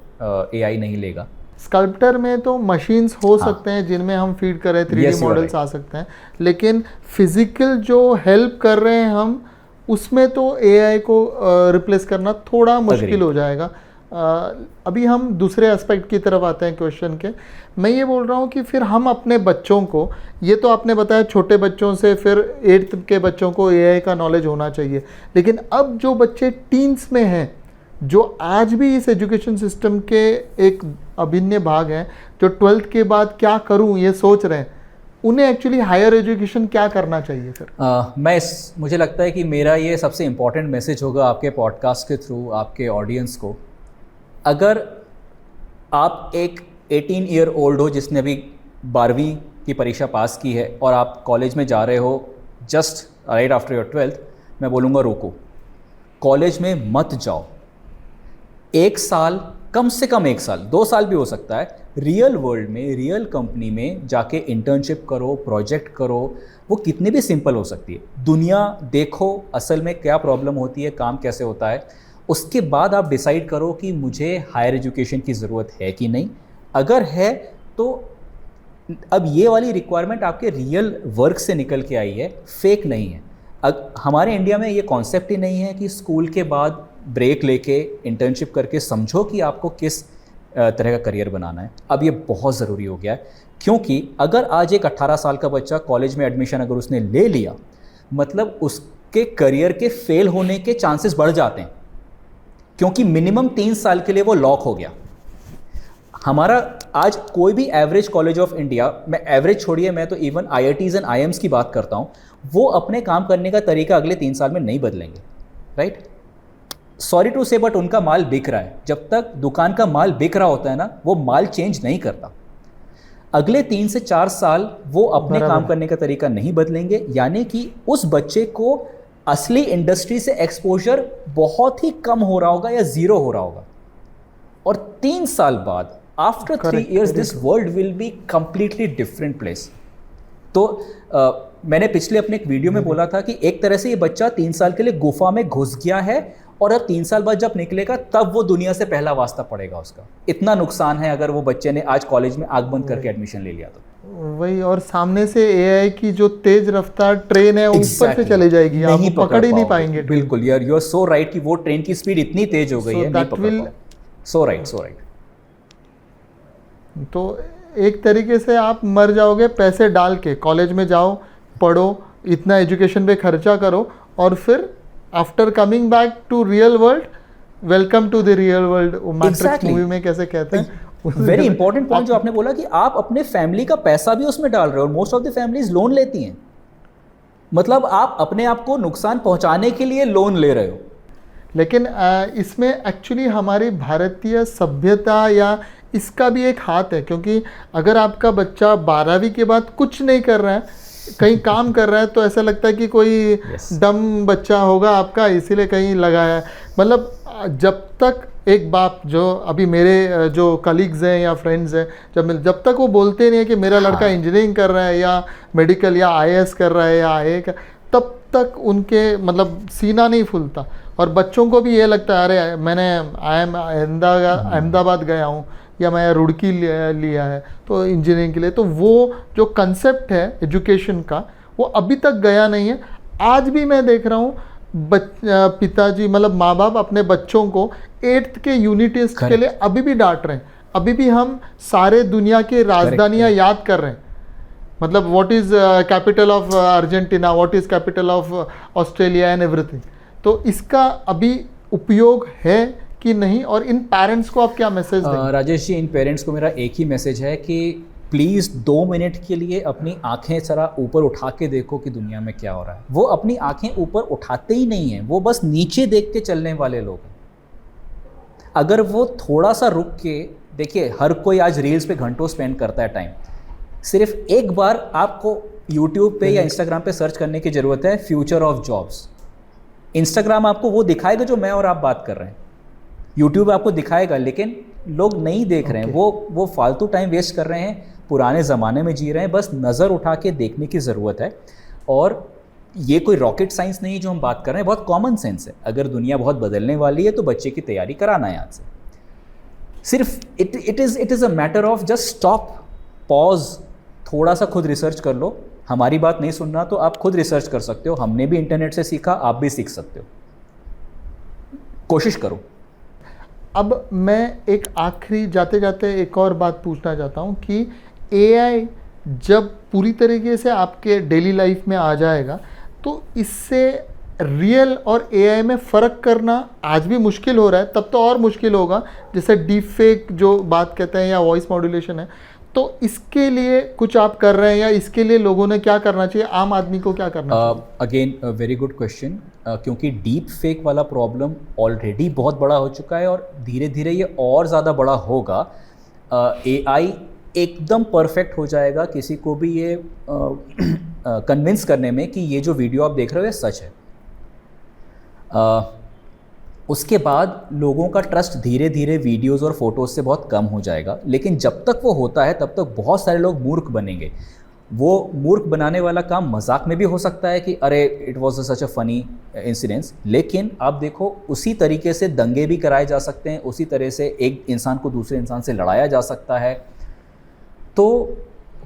एआई नहीं लेगा। स्कल्प्टर में तो मशीन्स हो सकते हैं जिनमें हम फीड करें, 3D मॉडल्स आ सकते हैं, लेकिन फिजिकल जो हेल्प कर रहे हैं हम, उसमें तो एआई को रिप्लेस करना थोड़ा मुश्किल हो जाएगा। अभी हम दूसरे एस्पेक्ट की तरफ आते हैं क्वेश्चन के। मैं ये बोल रहा हूँ कि फिर हम अपने बच्चों को, ये तो आपने बताया छोटे बच्चों से फिर 8th के बच्चों को एआई का नॉलेज होना चाहिए, लेकिन अब जो बच्चे टीन्स में हैं, जो आज भी इस एजुकेशन सिस्टम के एक अभिन्न भाग हैं, जो 12th के बाद क्या करूँ ये सोच रहे हैं, उन्हें एक्चुअली हायर एजुकेशन क्या करना चाहिए फिर? मुझे लगता है कि मेरा ये सबसे इम्पॉर्टेंट मैसेज होगा आपके पॉडकास्ट के थ्रू आपके ऑडियंस को। अगर आप एक 18 ईयर ओल्ड हो जिसने अभी 12वीं की परीक्षा पास की है और आप कॉलेज में जा रहे हो just right after your 12th, मैं बोलूँगा रोको, कॉलेज में मत जाओ। 1 साल, कम से कम 1 साल, 2 साल भी हो सकता है, रियल वर्ल्ड में, रियल कंपनी में जाके इंटर्नशिप करो, प्रोजेक्ट करो। वो कितनी भी सिंपल हो सकती है। दुनिया देखो असल में क्या प्रॉब्लम होती है, काम कैसे होता है, उसके बाद आप डिसाइड करो कि मुझे हायर एजुकेशन की ज़रूरत है कि नहीं। अगर है तो अब ये वाली रिक्वायरमेंट आपके रियल वर्क से निकल के आई है, फेक नहीं है। हमारे इंडिया में ये कॉन्सेप्ट ही नहीं है कि स्कूल के बाद ब्रेक लेके इंटर्नशिप करके समझो कि आपको किस तरह का करियर बनाना है। अब ये बहुत ज़रूरी हो गया है, क्योंकि अगर आज एक 18 साल का बच्चा कॉलेज में एडमिशन अगर उसने ले लिया, मतलब उसके करियर के फेल होने के चांसेस बढ़ जाते हैं, क्योंकि मिनिमम 3 साल के लिए वो लॉक हो गया। हमारा आज कोई भी एवरेज कॉलेज ऑफ इंडिया, मैं एवरेज छोड़िए, मैं तो इवन IITs एंड IIMs की बात करता हूँ, वो अपने काम करने का तरीका अगले 3 साल में नहीं बदलेंगे, राइट? सॉरी टू से, बट उनका माल बिक रहा है। जब तक दुकान का माल बिक रहा होता है ना, वो माल चेंज नहीं करता। अगले 3 से 4 साल वो अपने काम करने का तरीका नहीं बदलेंगे, यानी कि उस बच्चे को असली इंडस्ट्री से एक्सपोजर बहुत ही कम हो रहा होगा या ज़ीरो हो रहा होगा। और 3 साल बाद, after 3 years, this world will be completely different place. तो मैंने पिछले अपने एक वीडियो में बोला था कि एक तरह से ये बच्चा 3 साल के लिए गुफा में घुस गया है, और अब 3 साल बाद जब निकलेगा तब वो दुनिया से पहला वास्ता पड़ेगा उसका। इतना नुकसान है अगर वो बच्चे ने आज कॉलेज में आग बंद करके एडमिशन ले लिया तो। वही, और सामने से एआई की जो तेज रफ्तार ट्रेन है ऊपर से चली जाएगी, आप पकड़ ही नहीं पाएंगे। बिल्कुल यार, यू आर सो राइट कि वो ट्रेन की स्पीड इतनी तेज हो गई है, नहीं पकड़ पाओगे। सो राइट। तो एक तरीके से आप मर जाओगे, पैसे डाल के कॉलेज में जाओ, पढ़ो, इतना एजुकेशन पे खर्चा करो, और फिर after coming back to real world, welcome to the real world, matrix movie में कैसे कहते हैं। वेरी इंपॉर्टेंट पॉइंट जो आपने बोला कि आप अपने फैमिली का पैसा भी उसमें डाल रहे हो, और most of the families loan लेती हैं। मतलब आप अपने आप को नुकसान पहुंचाने के लिए लोन ले रहे हो। लेकिन इसमें एक्चुअली हमारी भारतीय सभ्यता या इसका भी एक हाथ है, क्योंकि अगर आपका बच्चा 12वीं के बाद कुछ नहीं कर रहा है, कहीं काम कर रहा है, तो ऐसा लगता है कि कोई डम बच्चा होगा आपका, इसीलिए कहीं लगाया है। मतलब जब तक एक बाप, जो अभी मेरे जो कलीग्स हैं या फ्रेंड्स हैं, जब तक वो बोलते नहीं है कि मेरा लड़का इंजीनियरिंग कर रहा है या मेडिकल या IAS कर रहा है या IA का, तब तक उनके मतलब सीना नहीं फूलता। और बच्चों को भी ये लगता है, अरे मैंने अहमदाबाद गया हूँ या मैं रुड़की लिया है तो इंजीनियरिंग के लिए, तो वो जो कंसेप्ट है एजुकेशन का वो अभी तक गया नहीं है। आज भी मैं देख रहा हूँ पिताजी, मतलब माँ बाप अपने बच्चों को 8th के यूनिट टेस्ट के लिए अभी भी डांट रहे हैं। अभी भी हम सारे दुनिया की राजधानियाँ याद कर रहे हैं, मतलब what is capital of Argentina, what is capital of Australia and everything. तो इसका अभी उपयोग है कि नहीं, और इन पेरेंट्स को आप क्या मैसेज देंगे? राजेश जी, इन पेरेंट्स को मेरा एक ही मैसेज है कि प्लीज़ 2 मिनट के लिए अपनी आंखें जरा ऊपर उठा के देखो कि दुनिया में क्या हो रहा है। वो अपनी आंखें ऊपर उठाते ही नहीं हैं, वो बस नीचे देख के चलने वाले लोग हैं। अगर वो थोड़ा सा रुक के, देखिए हर कोई आज रील्स पे घंटों स्पेंड करता है टाइम, सिर्फ एक बार आपको यूट्यूब पे या इंस्टाग्राम पे सर्च करने की ज़रूरत है, फ्यूचर ऑफ जॉब्स। इंस्टाग्राम आपको वो दिखाएगा जो मैं और आप बात कर रहे हैं, यूट्यूब आपको दिखाएगा, लेकिन लोग नहीं देख रहे हैं, वो फालतू टाइम वेस्ट कर रहे हैं, पुराने ज़माने में जी रहे हैं। बस नज़र उठा के देखने की ज़रूरत है। और ये कोई रॉकेट साइंस नहीं जो हम बात कर रहे हैं, बहुत कॉमन सेंस है। अगर दुनिया बहुत बदलने वाली है तो बच्चे की तैयारी कराना है आज से। सिर्फ it is a matter of just stop, pause, थोड़ा सा खुद रिसर्च कर लो। हमारी बात नहीं सुनना तो आप खुद रिसर्च कर सकते हो, हमने भी इंटरनेट से सीखा, आप भी सीख सकते हो, कोशिश करो। अब मैं एक आखिरी जाते जाते एक और बात पूछना चाहता हूँ कि एआई जब पूरी तरीके से आपके डेली लाइफ में आ जाएगा तो इससे रियल और एआई में फ़र्क करना आज भी मुश्किल हो रहा है, तब तो और मुश्किल होगा। जैसे डीप फेक जो बात कहते हैं या वॉइस मॉड्यूलेशन है, तो इसके लिए कुछ आप कर रहे हैं या इसके लिए लोगों ने क्या करना चाहिए, आम आदमी को क्या करना चाहिए? अगेन वेरी गुड क्वेश्चन, क्योंकि डीप फेक वाला प्रॉब्लम ऑलरेडी बहुत बड़ा हो चुका है और धीरे धीरे ये और ज़्यादा बड़ा होगा। एआई एकदम परफेक्ट हो जाएगा किसी को भी ये कन्विंस करने में कि ये जो वीडियो आप देख रहे हो ये सच है। उसके बाद लोगों का ट्रस्ट धीरे धीरे वीडियोज़ और फोटोज़ से बहुत कम हो जाएगा। लेकिन जब तक वो होता है तब तक बहुत सारे लोग मूर्ख बनेंगे। वो मूर्ख बनाने वाला काम मजाक में भी हो सकता है कि अरे it was such a funny incidence, लेकिन आप देखो उसी तरीके से दंगे भी कराए जा सकते हैं, उसी तरह से एक इंसान को दूसरे इंसान से लड़ाया जा सकता है। तो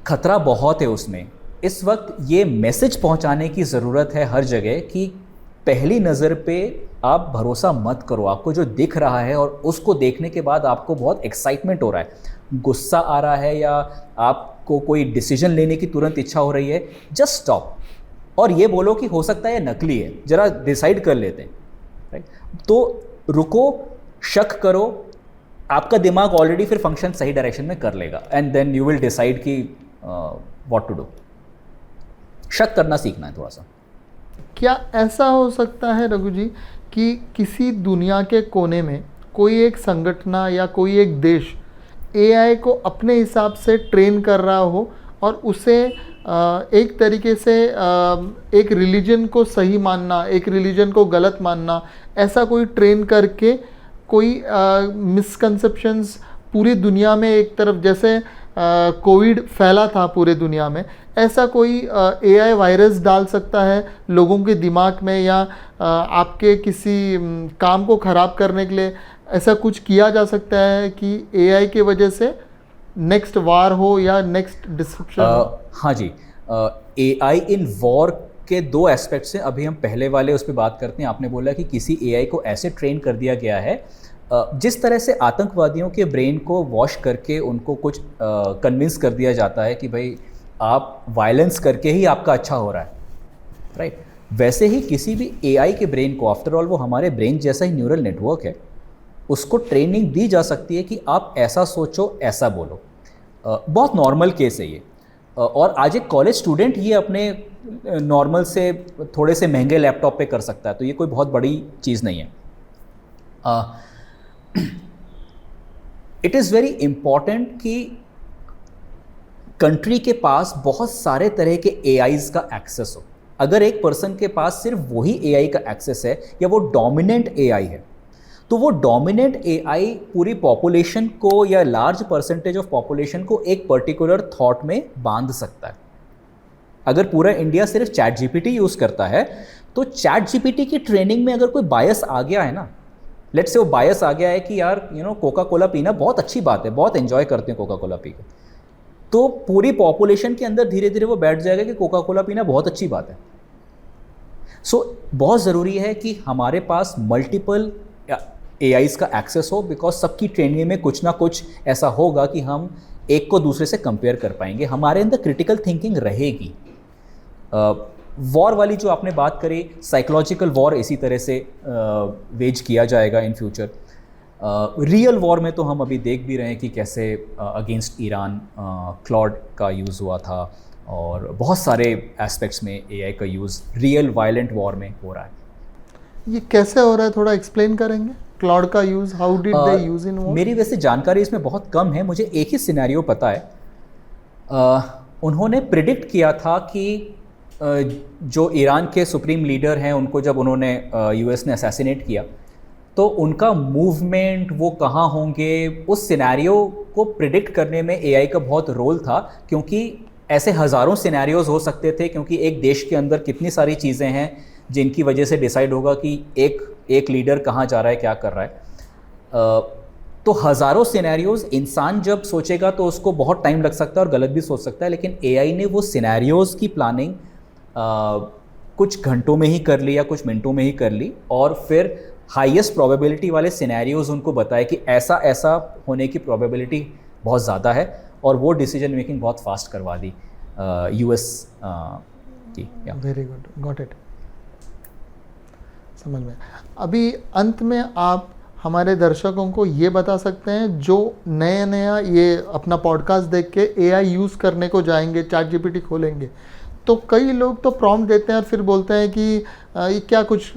खतरा बहुत है उसमें। इस वक्त ये मैसेज पहुंचाने की ज़रूरत है हर जगह कि पहली नज़र पे आप भरोसा मत करो। आपको जो दिख रहा है और उसको देखने के बाद आपको बहुत एक्साइटमेंट हो रहा है, गुस्सा आ रहा है या आपको कोई डिसीजन लेने की तुरंत इच्छा हो रही है, जस्ट स्टॉप और ये बोलो कि हो सकता है ये नकली है, ज़रा डिसाइड कर लेते हैं, राइट? तो रुको, शक करो, आपका दिमाग ऑलरेडी फिर फंक्शन सही डायरेक्शन में कर लेगा and then you will decide कि व्हाट टू डू। शक करना सीखना है थोड़ा सा। क्या ऐसा हो सकता है रघु जी कि किसी दुनिया के कोने में कोई एक संगठन या कोई एक देश एआई को अपने हिसाब से ट्रेन कर रहा हो और उसे एक तरीके से एक रिलीजन को सही मानना, एक रिलीजन को गलत मानना, ऐसा कोई ट्रेन करके कोई मिसकंसेप्शंस पूरी दुनिया में, एक तरफ जैसे कोविड फैला था पूरे दुनिया में, ऐसा कोई एआई वायरस डाल सकता है लोगों के दिमाग में या आपके किसी काम को ख़राब करने के लिए? ऐसा कुछ किया जा सकता है कि एआई के वजह से नेक्स्ट वार हो या नेक्स्ट डिस्ट्रप्शन हो? हाँ जी, एआई इन वॉर के दो एस्पेक्ट्स हैं। अभी हम पहले वाले उस पर बात करते हैं। आपने बोला कि किसी एआई को ऐसे ट्रेन कर दिया गया है जिस तरह से आतंकवादियों के ब्रेन को वॉश करके उनको कुछ कन्विंस कर दिया जाता है कि भाई आप वायलेंस करके ही आपका अच्छा हो रहा है, राइट? वैसे ही किसी भी एआई के ब्रेन को, आफ्टर ऑल वो हमारे ब्रेन जैसा ही न्यूरल नेटवर्क है, उसको ट्रेनिंग दी जा सकती है कि आप ऐसा सोचो, ऐसा बोलो। बहुत नॉर्मल केस है ये। और आज एक कॉलेज स्टूडेंट ये अपने नॉर्मल से थोड़े से महंगे लैपटॉप पे कर सकता है, तो ये कोई बहुत बड़ी चीज़ नहीं है। इट इज़ वेरी इम्पॉर्टेंट कि कंट्री के पास बहुत सारे तरह के एआईज़ का एक्सेस हो। अगर एक पर्सन के पास सिर्फ वही एआई का एक्सेस है या वो डोमिनेंट एआई है, तो वो डोमिनेंट एआई पूरी पॉपुलेशन को या लार्ज परसेंटेज ऑफ पॉपुलेशन को एक पर्टिकुलर थॉट में बांध सकता है। अगर पूरा इंडिया सिर्फ चैट जीपीटी यूज़ करता है, तो चैट जीपीटी की ट्रेनिंग में अगर कोई बायस आ गया है ना, लेट्स से वो बायस आ गया है कि यार कोका कोला पीना बहुत अच्छी बात है, बहुत एंजॉय करते हैं कोका कोला पी के, तो पूरी पॉपुलेशन के अंदर धीरे धीरे वो बैठ जाएगा कि कोका कोला पीना बहुत अच्छी बात है। सो बहुत ज़रूरी है कि हमारे पास मल्टीपल एआईज़ का एक्सेस हो, बिकॉज सबकी ट्रेनिंग में कुछ ना कुछ ऐसा होगा कि हम एक को दूसरे से कंपेयर कर पाएंगे, हमारे अंदर क्रिटिकल थिंकिंग रहेगी। वॉर वाली जो आपने बात करी, साइकोलॉजिकल वॉर इसी तरह से वेज किया जाएगा इन फ्यूचर। रियल वॉर में तो हम अभी देख भी रहे हैं कि कैसे अगेंस्ट ईरान क्लॉड का यूज़ हुआ था और बहुत सारे एस्पेक्ट्स में एआई का यूज़ रियल वायलेंट वॉर में हो रहा है। ये कैसे हो रहा है, थोड़ा एक्सप्लेन करेंगे? क्लाउड का use, how did they use in वो? मेरी वैसे जानकारी इसमें बहुत कम है, मुझे एक ही सिनेरियो पता है। उन्होंने प्रिडिक्ट किया था कि जो ईरान के सुप्रीम लीडर हैं उनको जब उन्होंने यूएस ने असैसिनेट किया तो उनका मूवमेंट वो कहाँ होंगे, उस सिनेरियो को प्रिडिक्ट करने में एआई का बहुत रोल था, क्योंकि ऐसे हज़ारों सिनेरियोज हो सकते थे, क्योंकि एक देश के अंदर कितनी सारी चीज़ें हैं जिनकी वजह से डिसाइड होगा कि एक लीडर कहाँ जा रहा है, क्या कर रहा है। तो हज़ारों सिनेरियोज इंसान जब सोचेगा तो उसको बहुत टाइम लग सकता है और गलत भी सोच सकता है, लेकिन एआई ने वो सिनेरियोज की प्लानिंग कुछ घंटों में ही कर ली या कुछ मिनटों में ही कर ली, और फिर हाईएस्ट प्रोबेबिलिटी वाले सिनेरियोज उनको बताए कि ऐसा ऐसा होने की प्रोबेबिलिटी बहुत ज़्यादा है, और वो डिसीजन मेकिंग बहुत फास्ट करवा दी यूएस की। वेरी गुड, गॉट इट, समझ में। अभी अंत में आप हमारे दर्शकों को ये बता सकते हैं जो नया ये अपना पॉडकास्ट देख के एआई यूज़ करने को जाएंगे, चैट जीपीटी खोलेंगे, तो कई लोग तो प्रॉम्प्ट देते हैं और फिर बोलते हैं कि ये क्या कुछ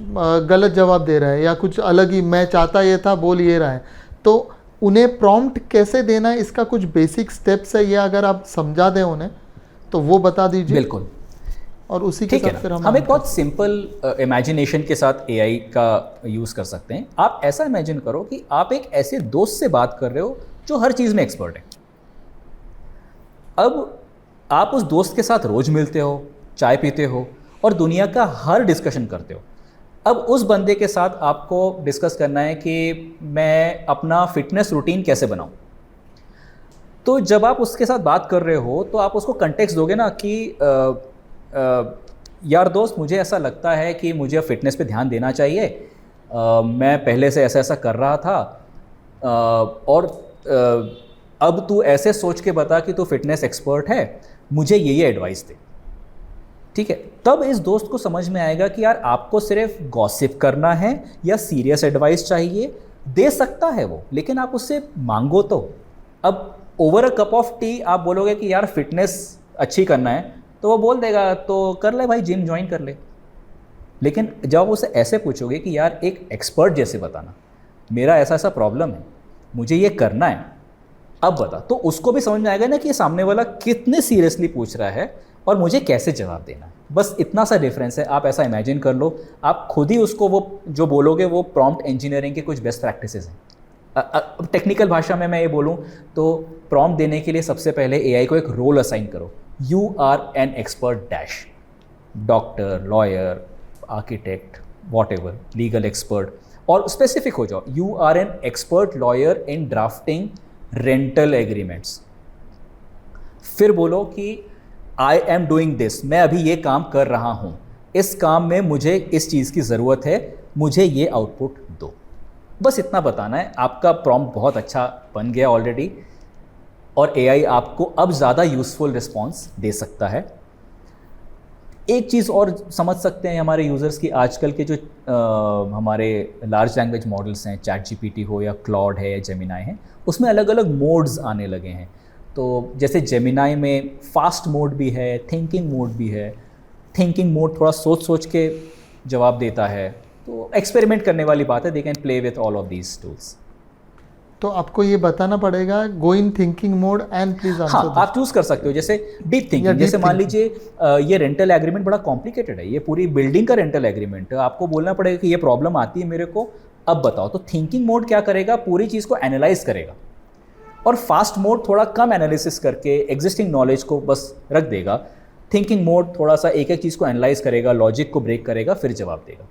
गलत जवाब दे रहा है या कुछ अलग ही, मैं चाहता ये था बोल ये रहा है। तो उन्हें प्रॉम्प्ट कैसे देना है, इसका कुछ बेसिक स्टेप्स है, ये अगर आप समझा दें उन्हें तो वो बता दीजिए। बिल्कुल, और उसी के साथ फिर हम एक बहुत सिंपल इमेजिनेशन के साथ एआई का यूज़ कर सकते हैं। आप ऐसा इमेजिन करो कि आप एक ऐसे दोस्त से बात कर रहे हो जो हर चीज़ में एक्सपर्ट है। अब आप उस दोस्त के साथ रोज़ मिलते हो, चाय पीते हो और दुनिया का हर डिस्कशन करते हो। अब उस बंदे के साथ आपको डिस्कस करना है कि मैं अपना फिटनेस रूटीन कैसे बनाऊं। तो जब आप उसके साथ बात कर रहे हो तो आप उसको कंटेक्स्ट दोगे ना कि यार दोस्त, मुझे ऐसा लगता है कि मुझे फिटनेस पे ध्यान देना चाहिए, मैं पहले से ऐसा ऐसा कर रहा था, और अब तू ऐसे सोच के बता कि तू फिटनेस एक्सपर्ट है, मुझे ये एडवाइस दे। ठीक है, तब इस दोस्त को समझ में आएगा कि यार आपको सिर्फ गॉसिप करना है या सीरियस एडवाइस चाहिए। दे सकता है वो, लेकिन आप उससे मांगो तो। अब over a cup of T आप बोलोगे कि यार फिटनेस अच्छी करना है, तो वो बोल देगा तो कर ले भाई, जिम ज्वाइन कर ले। लेकिन जब आप उसे ऐसे पूछोगे कि यार एक एक्सपर्ट जैसे बताना, मेरा ऐसा ऐसा प्रॉब्लम है, मुझे ये करना है, अब बता, तो उसको भी समझ में आएगा ना कि ये सामने वाला कितने सीरियसली पूछ रहा है और मुझे कैसे जवाब देना है। बस इतना सा डिफरेंस है। आप ऐसा इमेजिन कर लो, आप खुद ही उसको वो जो बोलोगे वो प्रॉम्प्ट इंजीनियरिंग के कुछ बेस्ट प्रैक्टिसेस हैं। टेक्निकल भाषा में मैं ये बोलूँ तो प्रॉम्प्ट देने के लिए सबसे पहले एआई को एक रोल असाइन करो। You are an expert dash, doctor, lawyer, architect, whatever, legal expert, और स्पेसिफिक हो जाओ। You are an expert lawyer in drafting rental agreements. फिर बोलो कि आई एम डूइंग दिस, मैं अभी ये काम कर रहा हूँ, इस काम में मुझे इस चीज़ की ज़रूरत है, मुझे ये आउटपुट दो। बस इतना बताना है, आपका प्रॉम्प्ट बहुत अच्छा बन गया ऑलरेडी, और एआई आपको अब ज़्यादा यूज़फुल रिस्पॉन्स दे सकता है। एक चीज़ और समझ सकते हैं हमारे यूज़र्स की, आजकल के जो हमारे लार्ज लैंग्वेज मॉडल्स हैं, चैट जीपीटी हो या क्लॉड है या जेमिनाई है, उसमें अलग अलग मोड्स आने लगे हैं। तो जैसे जेमिनाई में फास्ट मोड भी है, थिंकिंग मोड भी है। थिंकिंग मोड थोड़ा सोच सोच के जवाब देता है, तो एक्सपेरिमेंट करने वाली बात है। They can play with all of these tools. तो आपको ये बताना पड़ेगा go in thinking mode and please answer. हाँ, आप चूज कर सकते हो, जैसे डीप थिंकिंग। जैसे मान लीजिए ये रेंटल एग्रीमेंट बड़ा कॉम्प्लिकेटेड है, ये पूरी बिल्डिंग का रेंटल एग्रीमेंट है, आपको बोलना पड़ेगा कि ये प्रॉब्लम आती है मेरे को, अब बताओ। तो थिंकिंग मोड क्या करेगा, पूरी चीज़ को एनालाइज करेगा, और फास्ट मोड थोड़ा कम एनालिसिस करके एग्जिस्टिंग नॉलेज को बस रख देगा। थिंकिंग मोड थोड़ा सा एक एक चीज़ को एनालाइज करेगा, लॉजिक को ब्रेक करेगा, फिर जवाब देगा।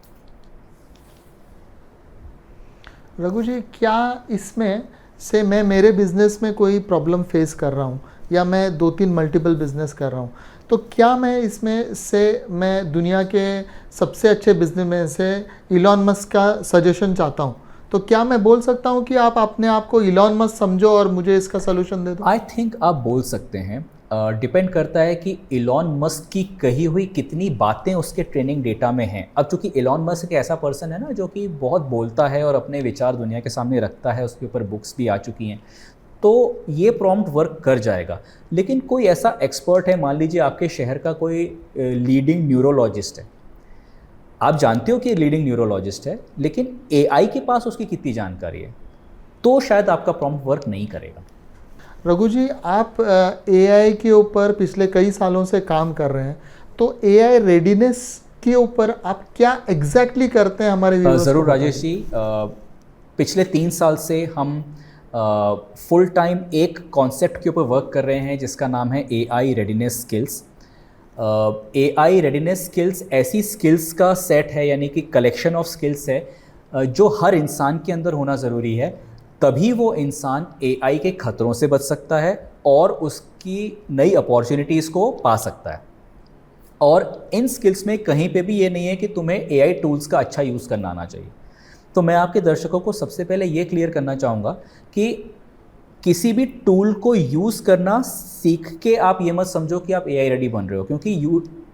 रघु जी, क्या इसमें से मैं मेरे बिजनेस में कोई प्रॉब्लम फेस कर रहा हूँ या मैं 2-3 मल्टीपल बिजनेस कर रहा हूँ, तो क्या मैं इसमें से मैं दुनिया के सबसे अच्छे बिजनेस में से इलॉन मस्क का सजेशन चाहता हूँ, तो क्या मैं बोल सकता हूँ कि आप अपने आप को इलॉन मस्क समझो और मुझे इसका सोल्यूशन दे दो? आई थिंक आप बोल सकते हैं। डिपेंड करता है कि इलॉन मस्क की कही हुई कितनी बातें उसके ट्रेनिंग डेटा में हैं। अब चूंकि इलॉन मस्क एक ऐसा पर्सन है ना जो कि बहुत बोलता है और अपने विचार दुनिया के सामने रखता है, उसके ऊपर बुक्स भी आ चुकी हैं, तो ये प्रॉम्प्ट वर्क कर जाएगा। लेकिन कोई ऐसा एक्सपर्ट है, मान लीजिए आपके शहर का कोई लीडिंग न्यूरोलॉजिस्ट है, आप जानते हो कि लीडिंग न्यूरोलॉजिस्ट है, लेकिन एआई के पास उसकी कितनी जानकारी है, तो शायद आपका प्रॉम्प्ट वर्क नहीं करेगा। रघु जी, आप एआई के ऊपर पिछले कई सालों से काम कर रहे हैं, तो एआई रेडीनेस के ऊपर आप क्या एग्जैक्टली करते हैं हमारे viewers ज़रूर को राजेश जी, पिछले 3 साल से हम फुल टाइम एक कॉन्सेप्ट के ऊपर वर्क कर रहे हैं जिसका नाम है AI readiness skills. AI readiness skills ऐसी स्किल्स का सेट है, यानी कि कलेक्शन ऑफ स्किल्स है जो हर इंसान के अंदर होना ज़रूरी है, तभी वो इंसान एआई के खतरों से बच सकता है और उसकी नई अपॉर्चुनिटीज़ को पा सकता है। और इन स्किल्स में कहीं पे भी ये नहीं है कि तुम्हें एआई टूल्स का अच्छा यूज़ करना आना चाहिए। तो मैं आपके दर्शकों को सबसे पहले ये क्लियर करना चाहूँगा कि किसी भी टूल को यूज़ करना सीख के आप ये मत समझो कि आप एआई रेडी बन रहे हो, क्योंकि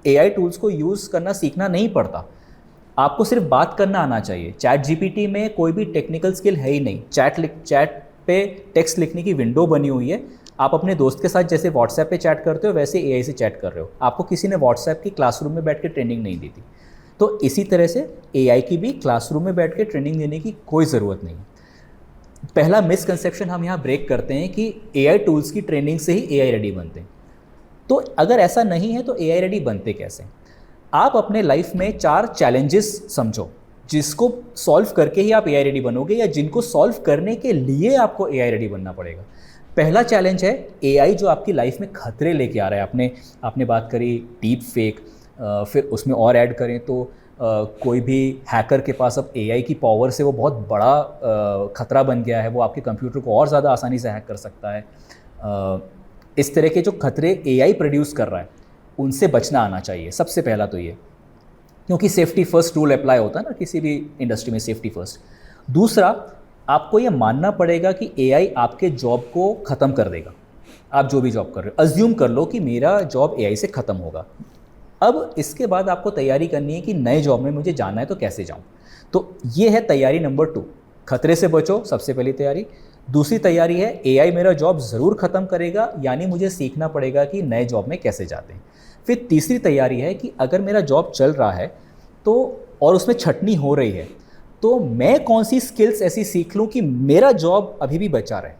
एआई टूल्स को यूज़ करना सीखना नहीं पड़ता, आपको सिर्फ बात करना आना चाहिए। चैट जीपीटी में कोई भी टेक्निकल स्किल है ही नहीं। चैट पे टेक्स्ट लिखने की विंडो बनी हुई है, आप अपने दोस्त के साथ जैसे व्हाट्सएप पे चैट करते हो वैसे एआई से चैट कर रहे हो। आपको किसी ने व्हाट्सएप की क्लासरूम में बैठ के ट्रेनिंग नहीं दी थी, तो इसी तरह से एआई की भी क्लासरूम में बैठ के ट्रेनिंग देने की कोई ज़रूरत नहीं। पहला मिसकंसेप्शन हम यहाँ ब्रेक करते हैं कि एआई टूल्स की ट्रेनिंग से ही एआई रेडी बनते हैं। तो अगर ऐसा नहीं है तो एआई रेडी बनते कैसे? आप अपने लाइफ में 4 चैलेंजेस समझो जिसको सॉल्व करके ही आप एआई रेडी बनोगे, या जिनको सॉल्व करने के लिए आपको एआई रेडी बनना पड़ेगा। पहला चैलेंज है एआई जो आपकी लाइफ में खतरे लेके आ रहा है। आपने बात करी डीप फेक, फिर उसमें और ऐड करें तो कोई भी हैकर के पास अब एआई की पावर से वो बहुत बड़ा खतरा बन गया है, वो आपके कंप्यूटर को और ज़्यादा आसानी से हैक कर सकता है। इस तरह के जो खतरे एआई प्रोड्यूस कर रहा है उनसे बचना आना चाहिए, सबसे पहला तो ये, क्योंकि सेफ्टी फर्स्ट रूल अप्लाई होता है ना किसी भी इंडस्ट्री में, सेफ्टी फर्स्ट। दूसरा, आपको ये मानना पड़ेगा कि एआई आपके जॉब को ख़त्म कर देगा। आप जो भी जॉब कर रहे हो, अज्यूम कर लो कि मेरा जॉब एआई से ख़त्म होगा। अब इसके बाद आपको तैयारी करनी है कि नए जॉब में मुझे जाना है तो कैसे जाऊं। तो ये है तैयारी नंबर 2, खतरे से बचो, सबसे पहली तैयारी। दूसरी तैयारी है एआई मेरा जॉब ज़रूर ख़त्म करेगा, यानी मुझे सीखना पड़ेगा कि नए जॉब में कैसे जाते हैं। फिर तीसरी तैयारी है कि अगर मेरा जॉब चल रहा है तो और उसमें छटनी हो रही है, तो मैं कौन सी स्किल्स ऐसी सीख लूँ कि मेरा जॉब अभी भी बचा रहे।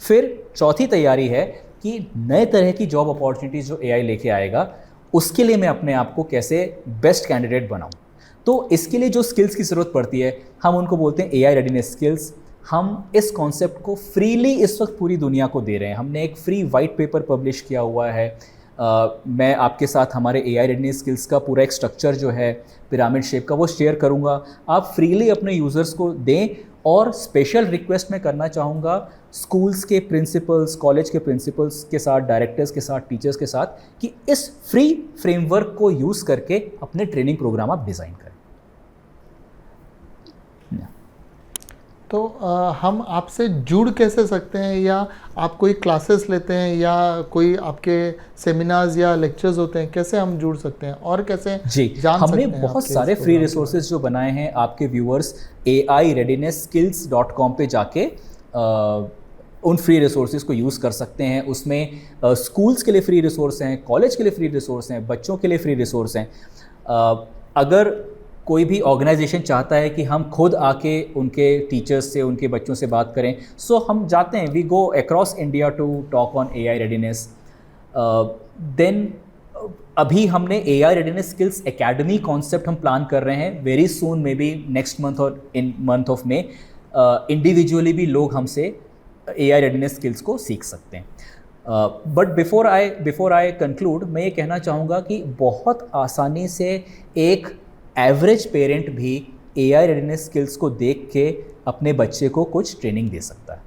फिर चौथी तैयारी है कि नए तरह की जॉब अपॉर्चुनिटीज़ जो एआई लेके आएगा उसके लिए मैं अपने आप को कैसे बेस्ट कैंडिडेट बनाऊं। तो इसके लिए जो स्किल्स की ज़रूरत पड़ती है हम उनको बोलते हैं एआई रेडीनेस स्किल्स। हम इस कॉन्सेप्ट को फ्रीली इस वक्त पूरी दुनिया को दे रहे हैं। हमने एक फ्री वाइट पेपर पब्लिश किया हुआ है। मैं आपके साथ हमारे एआई रेडीनेस स्किल्स का पूरा एक स्ट्रक्चर जो है पिरामिड शेप का वो शेयर करूंगा। आप फ्रीली अपने यूज़र्स को दें। और स्पेशल रिक्वेस्ट मैं करना चाहूँगा स्कूल्स के प्रिंसिपल्स, कॉलेज के प्रिंसिपल्स के साथ, डायरेक्टर्स के साथ, टीचर्स के साथ, कि इस फ्री फ्रेमवर्क को यूज़ करके अपने ट्रेनिंग प्रोग्राम आप डिज़ाइन करें। तो हम आपसे जुड़ कैसे सकते हैं, या आप कोई क्लासेस लेते हैं या कोई आपके सेमिनार्स या लेक्चर्स होते हैं, कैसे हम जुड़ सकते हैं और कैसे जी जान हमने सकते हैं बहुत आपके सारे इस फ्री प्रोग्राम के रिसोर्सेज जो बनाए हैं आपके व्यूअर्स aireadinessskills.com पे जाके उन फ्री रिसोर्सेज को यूज़ कर सकते हैं। उसमें स्कूल्स के लिए फ्री रिसोर्स हैं, कॉलेज के लिए फ्री रिसोर्स हैं, बच्चों के लिए फ्री रिसोर्स हैं। अगर कोई भी ऑर्गेनाइजेशन चाहता है कि हम खुद आके उनके टीचर्स से, उनके बच्चों से बात करें, सो हम जाते हैं, we go across India to talk on AI readiness. Then अभी हमने AI readiness skills academy concept हम प्लान कर रहे हैं। Very soon, may be next month और in month of May, individually भी लोग हमसे एआई रेडीनेस स्किल्स को सीख सकते हैं। बट बिफोर आई कंक्लूड, मैं ये कहना चाहूँगा कि बहुत आसानी से एक एवरेज पेरेंट भी एआई रेडीनेस स्किल्स को देख के अपने बच्चे को कुछ ट्रेनिंग दे सकता है।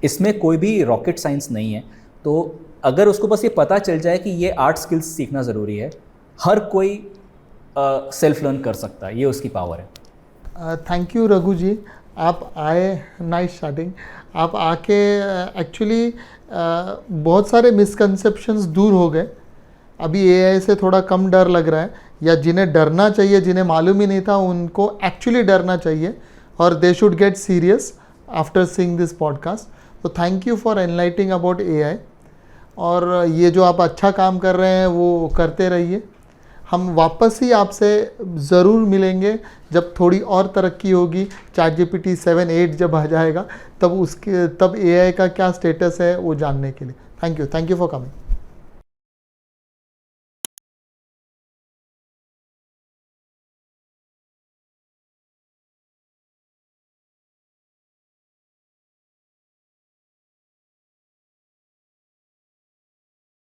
इसमें कोई भी रॉकेट साइंस नहीं है। तो अगर उसको बस ये पता चल जाए कि ये 8 स्किल्स सीखना ज़रूरी है, हर कोई सेल्फ लर्न कर सकता है, ये उसकी पावर है। थैंक यू रघु जी, आप आए, नाइस स्टार्टिंग। आप आके एक्चुअली बहुत सारे मिसकंसेप्शंस दूर हो गए। अभी एआई से थोड़ा कम डर लग रहा है, या जिन्हें डरना चाहिए, जिन्हें मालूम ही नहीं था, उनको एक्चुअली डरना चाहिए, और they should get serious after seeing this podcast. तो thank you for enlightening about AI, और ये जो आप अच्छा काम कर रहे हैं वो करते रहिए। हम वापस ही आपसे ज़रूर मिलेंगे जब थोड़ी और तरक्की होगी, ChatGPT 7, 8 जब आ जाएगा तब AI का क्या स्टेटस है वो जानने के लिए। Thank you for coming.